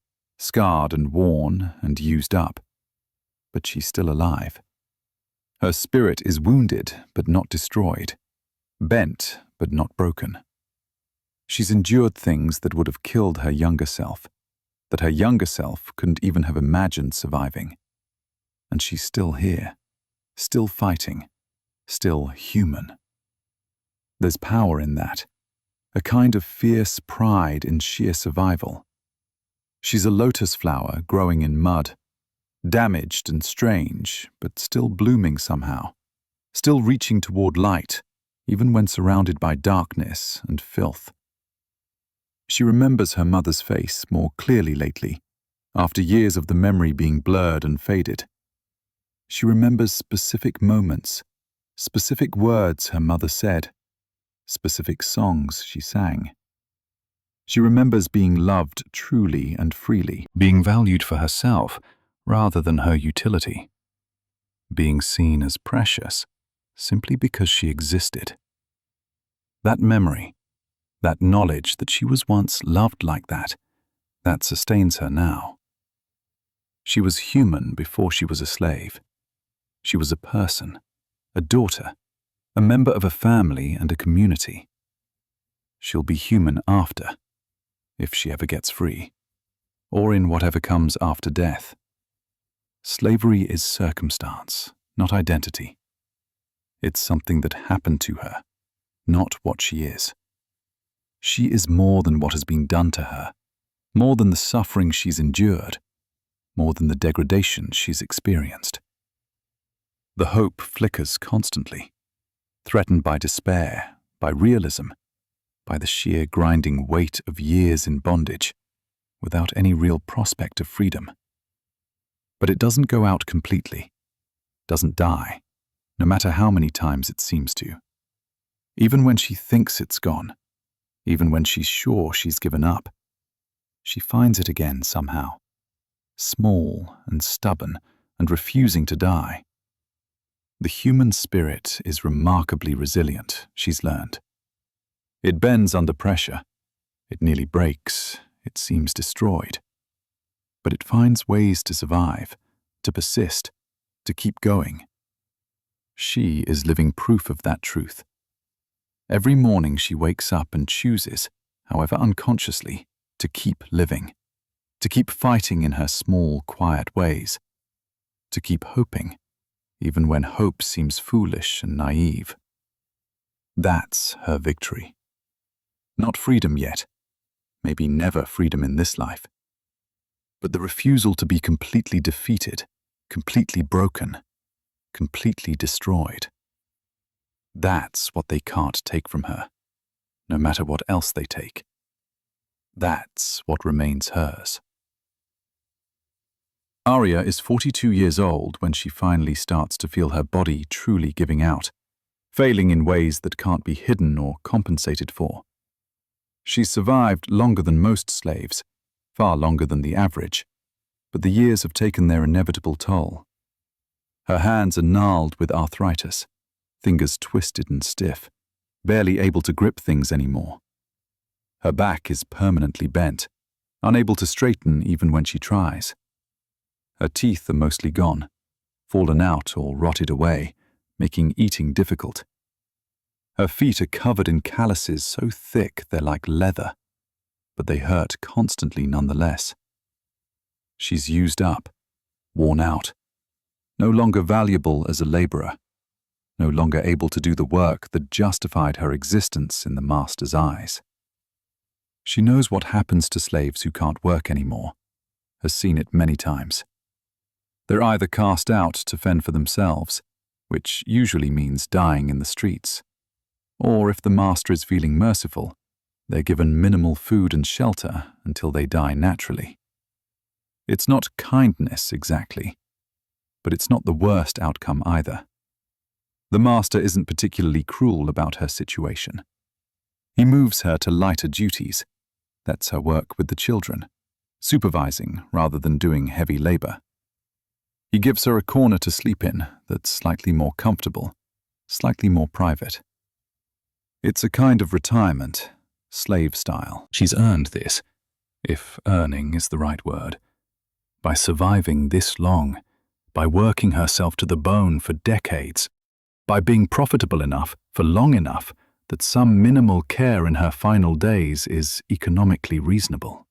scarred and worn and used up, but she's still alive. Her spirit is wounded but not destroyed, bent but not broken. She's endured things that would have killed her younger self, that her younger self couldn't even have imagined surviving. And she's still here, still fighting, still human. There's power in that, a kind of fierce pride in sheer survival. She's a lotus flower growing in mud, damaged and strange, but still blooming somehow, still reaching toward light, even when surrounded by darkness and filth. She remembers her mother's face more clearly lately, after years of the memory being blurred and faded. She remembers specific moments, specific words her mother said, specific songs she sang. She remembers being loved truly and freely, being valued for herself rather than her utility, being seen as precious simply because she existed. That memory, that knowledge that she was once loved like that sustains her now. She was human before she was a slave. She was a person, a daughter, a member of a family and a community. She'll be human after, if she ever gets free, or in whatever comes after death. Slavery is circumstance, not identity. It's something that happened to her, not what she is. She is more than what has been done to her, more than the suffering she's endured, more than the degradation she's experienced. The hope flickers constantly, threatened by despair, by realism, by the sheer grinding weight of years in bondage, without any real prospect of freedom. But it doesn't go out completely, doesn't die, no matter how many times it seems to. Even when she thinks it's gone, even when she's sure she's given up, she finds it again somehow, small and stubborn and refusing to die. The human spirit is remarkably resilient, she's learned. It bends under pressure, it nearly breaks, it seems destroyed. But it finds ways to survive, to persist, to keep going. She is living proof of that truth. Every morning she wakes up and chooses, however unconsciously, to keep living, to keep fighting in her small, quiet ways, to keep hoping, even when hope seems foolish and naive. That's her victory. Not freedom yet, maybe never freedom in this life, but the refusal to be completely defeated, completely broken, completely destroyed. That's what they can't take from her, no matter what else they take. That's what remains hers. Arya is 42 years old when she finally starts to feel her body truly giving out, failing in ways that can't be hidden or compensated for. She's survived longer than most slaves, far longer than the average, but the years have taken their inevitable toll. Her hands are gnarled with arthritis, fingers twisted and stiff, barely able to grip things anymore. Her back is permanently bent, unable to straighten even when she tries. Her teeth are mostly gone, fallen out or rotted away, making eating difficult. Her feet are covered in calluses so thick they're like leather, but they hurt constantly nonetheless. She's used up, worn out, no longer valuable as a laborer, no longer able to do the work that justified her existence in the master's eyes. She knows what happens to slaves who can't work anymore, has seen it many times. They're either cast out to fend for themselves, which usually means dying in the streets, or if the master is feeling merciful, they're given minimal food and shelter until they die naturally. It's not kindness exactly, but it's not the worst outcome either. The master isn't particularly cruel about her situation. He moves her to lighter duties, lets her work with the children, supervising rather than doing heavy labor. He gives her a corner to sleep in that's slightly more comfortable, slightly more private. It's a kind of retirement, slave style. She's earned this, if earning is the right word, by surviving this long, by working herself to the bone for decades, by being profitable enough for long enough that some minimal care in her final days is economically reasonable.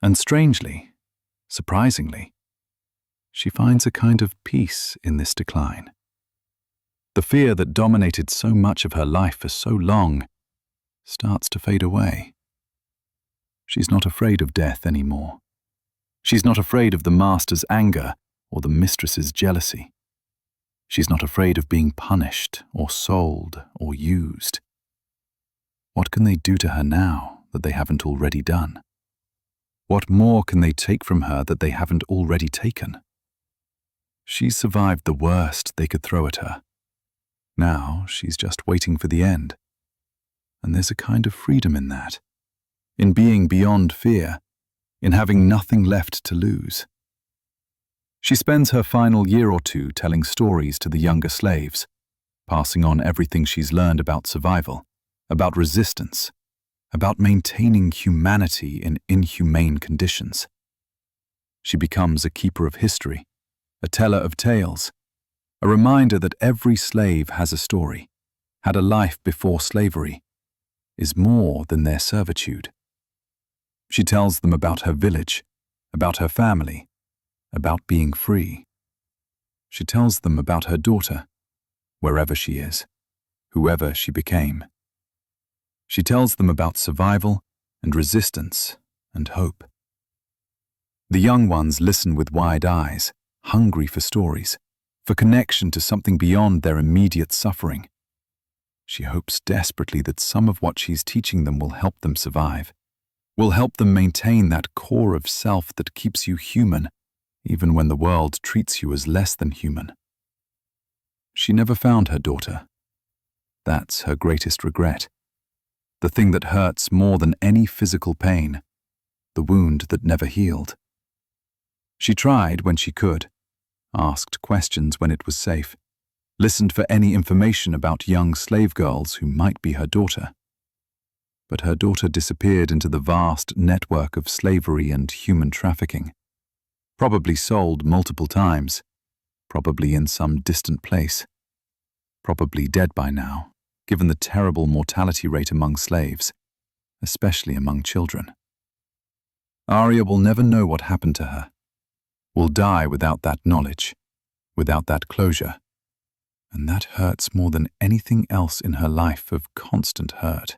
And strangely, surprisingly, she finds a kind of peace in this decline. The fear that dominated so much of her life for so long starts to fade away. She's not afraid of death anymore. She's not afraid of the master's anger or the mistress's jealousy. She's not afraid of being punished or sold or used. What can they do to her now that they haven't already done? What more can they take from her that they haven't already taken? She's survived the worst they could throw at her. Now she's just waiting for the end. And there's a kind of freedom in that, in being beyond fear, in having nothing left to lose. She spends her final year or two telling stories to the younger slaves, passing on everything she's learned about survival, about resistance, about maintaining humanity in inhumane conditions. She becomes a keeper of history, a teller of tales, a reminder that every slave has a story, had a life before slavery, is more than their servitude. She tells them about her village, about her family, about being free. She tells them about her daughter, wherever she is, whoever she became. She tells them about survival and resistance and hope. The young ones listen with wide eyes, hungry for stories, for connection to something beyond their immediate suffering. She hopes desperately that some of what she's teaching them will help them survive, will help them maintain that core of self that keeps you human, even when the world treats you as less than human. She never found her daughter. That's her greatest regret. The thing that hurts more than any physical pain, the wound that never healed. She tried when she could, asked questions when it was safe, listened for any information about young slave girls who might be her daughter. But her daughter disappeared into the vast network of slavery and human trafficking, probably sold multiple times, probably in some distant place, probably dead by now, given the terrible mortality rate among slaves, especially among children. Arya will never know what happened to her, will die without that knowledge, without that closure, and that hurts more than anything else in her life of constant hurt.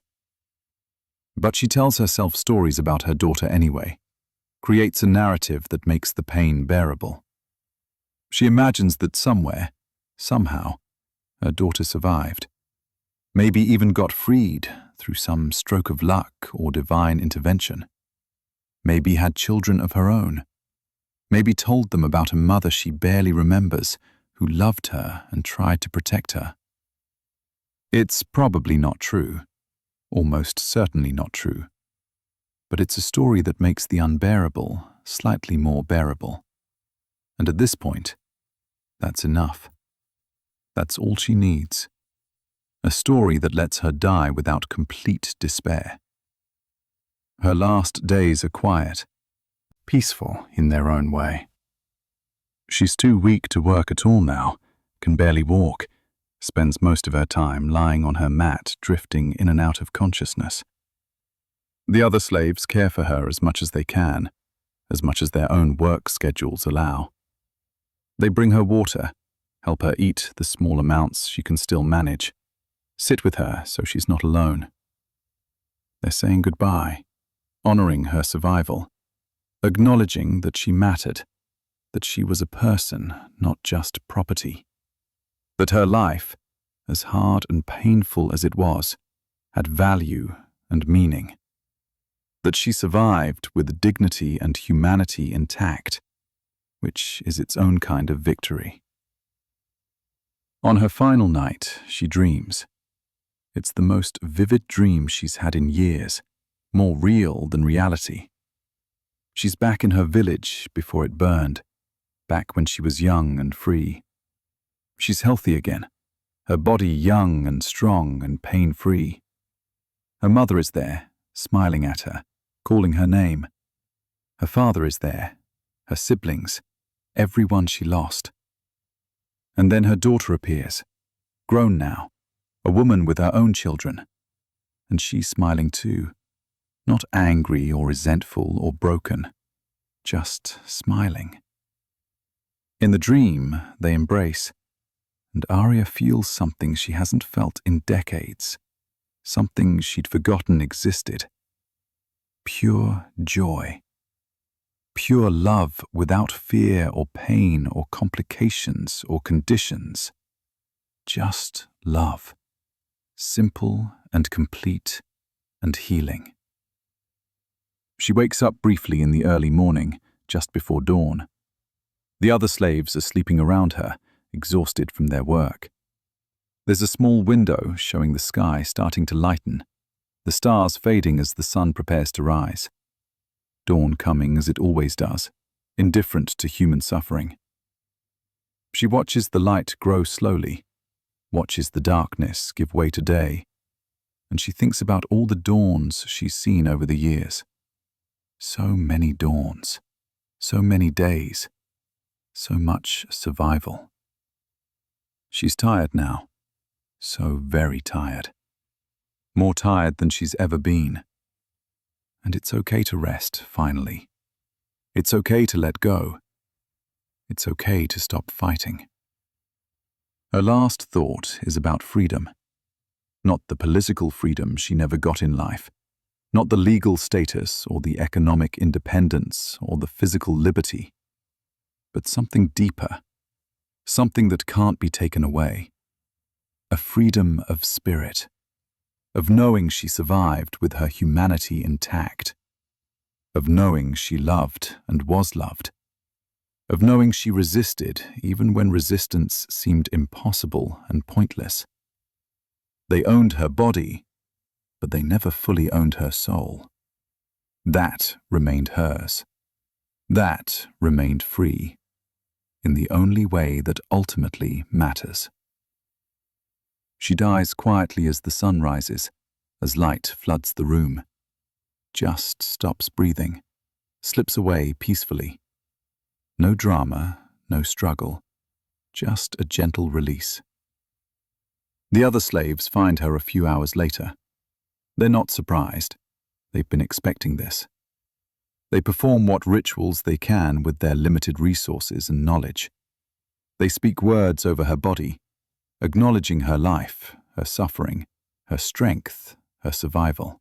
But she tells herself stories about her daughter anyway, creates a narrative that makes the pain bearable. She imagines that somewhere, somehow, her daughter survived, maybe even got freed through some stroke of luck or divine intervention, maybe had children of her own, maybe told them about a mother she barely remembers who loved her and tried to protect her. It's probably not true, almost certainly not true, but it's a story that makes the unbearable slightly more bearable. And at this point, that's enough. That's all she needs. A story that lets her die without complete despair. Her last days are quiet, peaceful in their own way. She's too weak to work at all now, can barely walk, spends most of her time lying on her mat, drifting in and out of consciousness. The other slaves care for her as much as they can, as much as their own work schedules allow. They bring her water, help her eat the small amounts she can still manage, sit with her so she's not alone. They're saying goodbye, honoring her survival, acknowledging that she mattered, that she was a person, not just property, that her life, as hard and painful as it was, had value and meaning, that she survived with dignity and humanity intact, which is its own kind of victory. On her final night, she dreams. It's the most vivid dream she's had in years, more real than reality. She's back in her village before it burned, back when she was young and free. She's healthy again, her body young and strong and pain-free. Her mother is there, smiling at her, calling her name. Her father is there, her siblings, everyone she lost. And then her daughter appears, grown now, a woman with her own children. And she's smiling too, not angry or resentful or broken, just smiling. In the dream, they embrace, and Arya feels something she hasn't felt in decades, something she'd forgotten existed. Pure joy. Pure love without fear or pain or complications or conditions. Just love. Simple and complete and healing. She wakes up briefly in the early morning, just before dawn. The other slaves are sleeping around her, exhausted from their work. There's a small window showing the sky starting to lighten, the stars fading as the sun prepares to rise. Dawn coming as it always does, indifferent to human suffering. She watches the light grow slowly, watches the darkness give way to day, and she thinks about all the dawns she's seen over the years. So many dawns, so many days, so much survival. She's tired now, so very tired. More tired than she's ever been. And it's okay to rest, finally. It's okay to let go. It's okay to stop fighting. Her last thought is about freedom. Not the political freedom she never got in life. Not the legal status or the economic independence or the physical liberty. But something deeper. Something that can't be taken away. A freedom of spirit. Of knowing she survived with her humanity intact. Of knowing she loved and was loved. Of knowing she resisted even when resistance seemed impossible and pointless. They owned her body, but they never fully owned her soul. That remained hers. That remained free, in the only way that ultimately matters. She dies quietly as the sun rises, as light floods the room. Just stops breathing, slips away peacefully. No drama, no struggle, just a gentle release. The other slaves find her a few hours later. They're not surprised. They've been expecting this. They perform what rituals they can with their limited resources and knowledge. They speak words over her body, acknowledging her life, her suffering, her strength, her survival.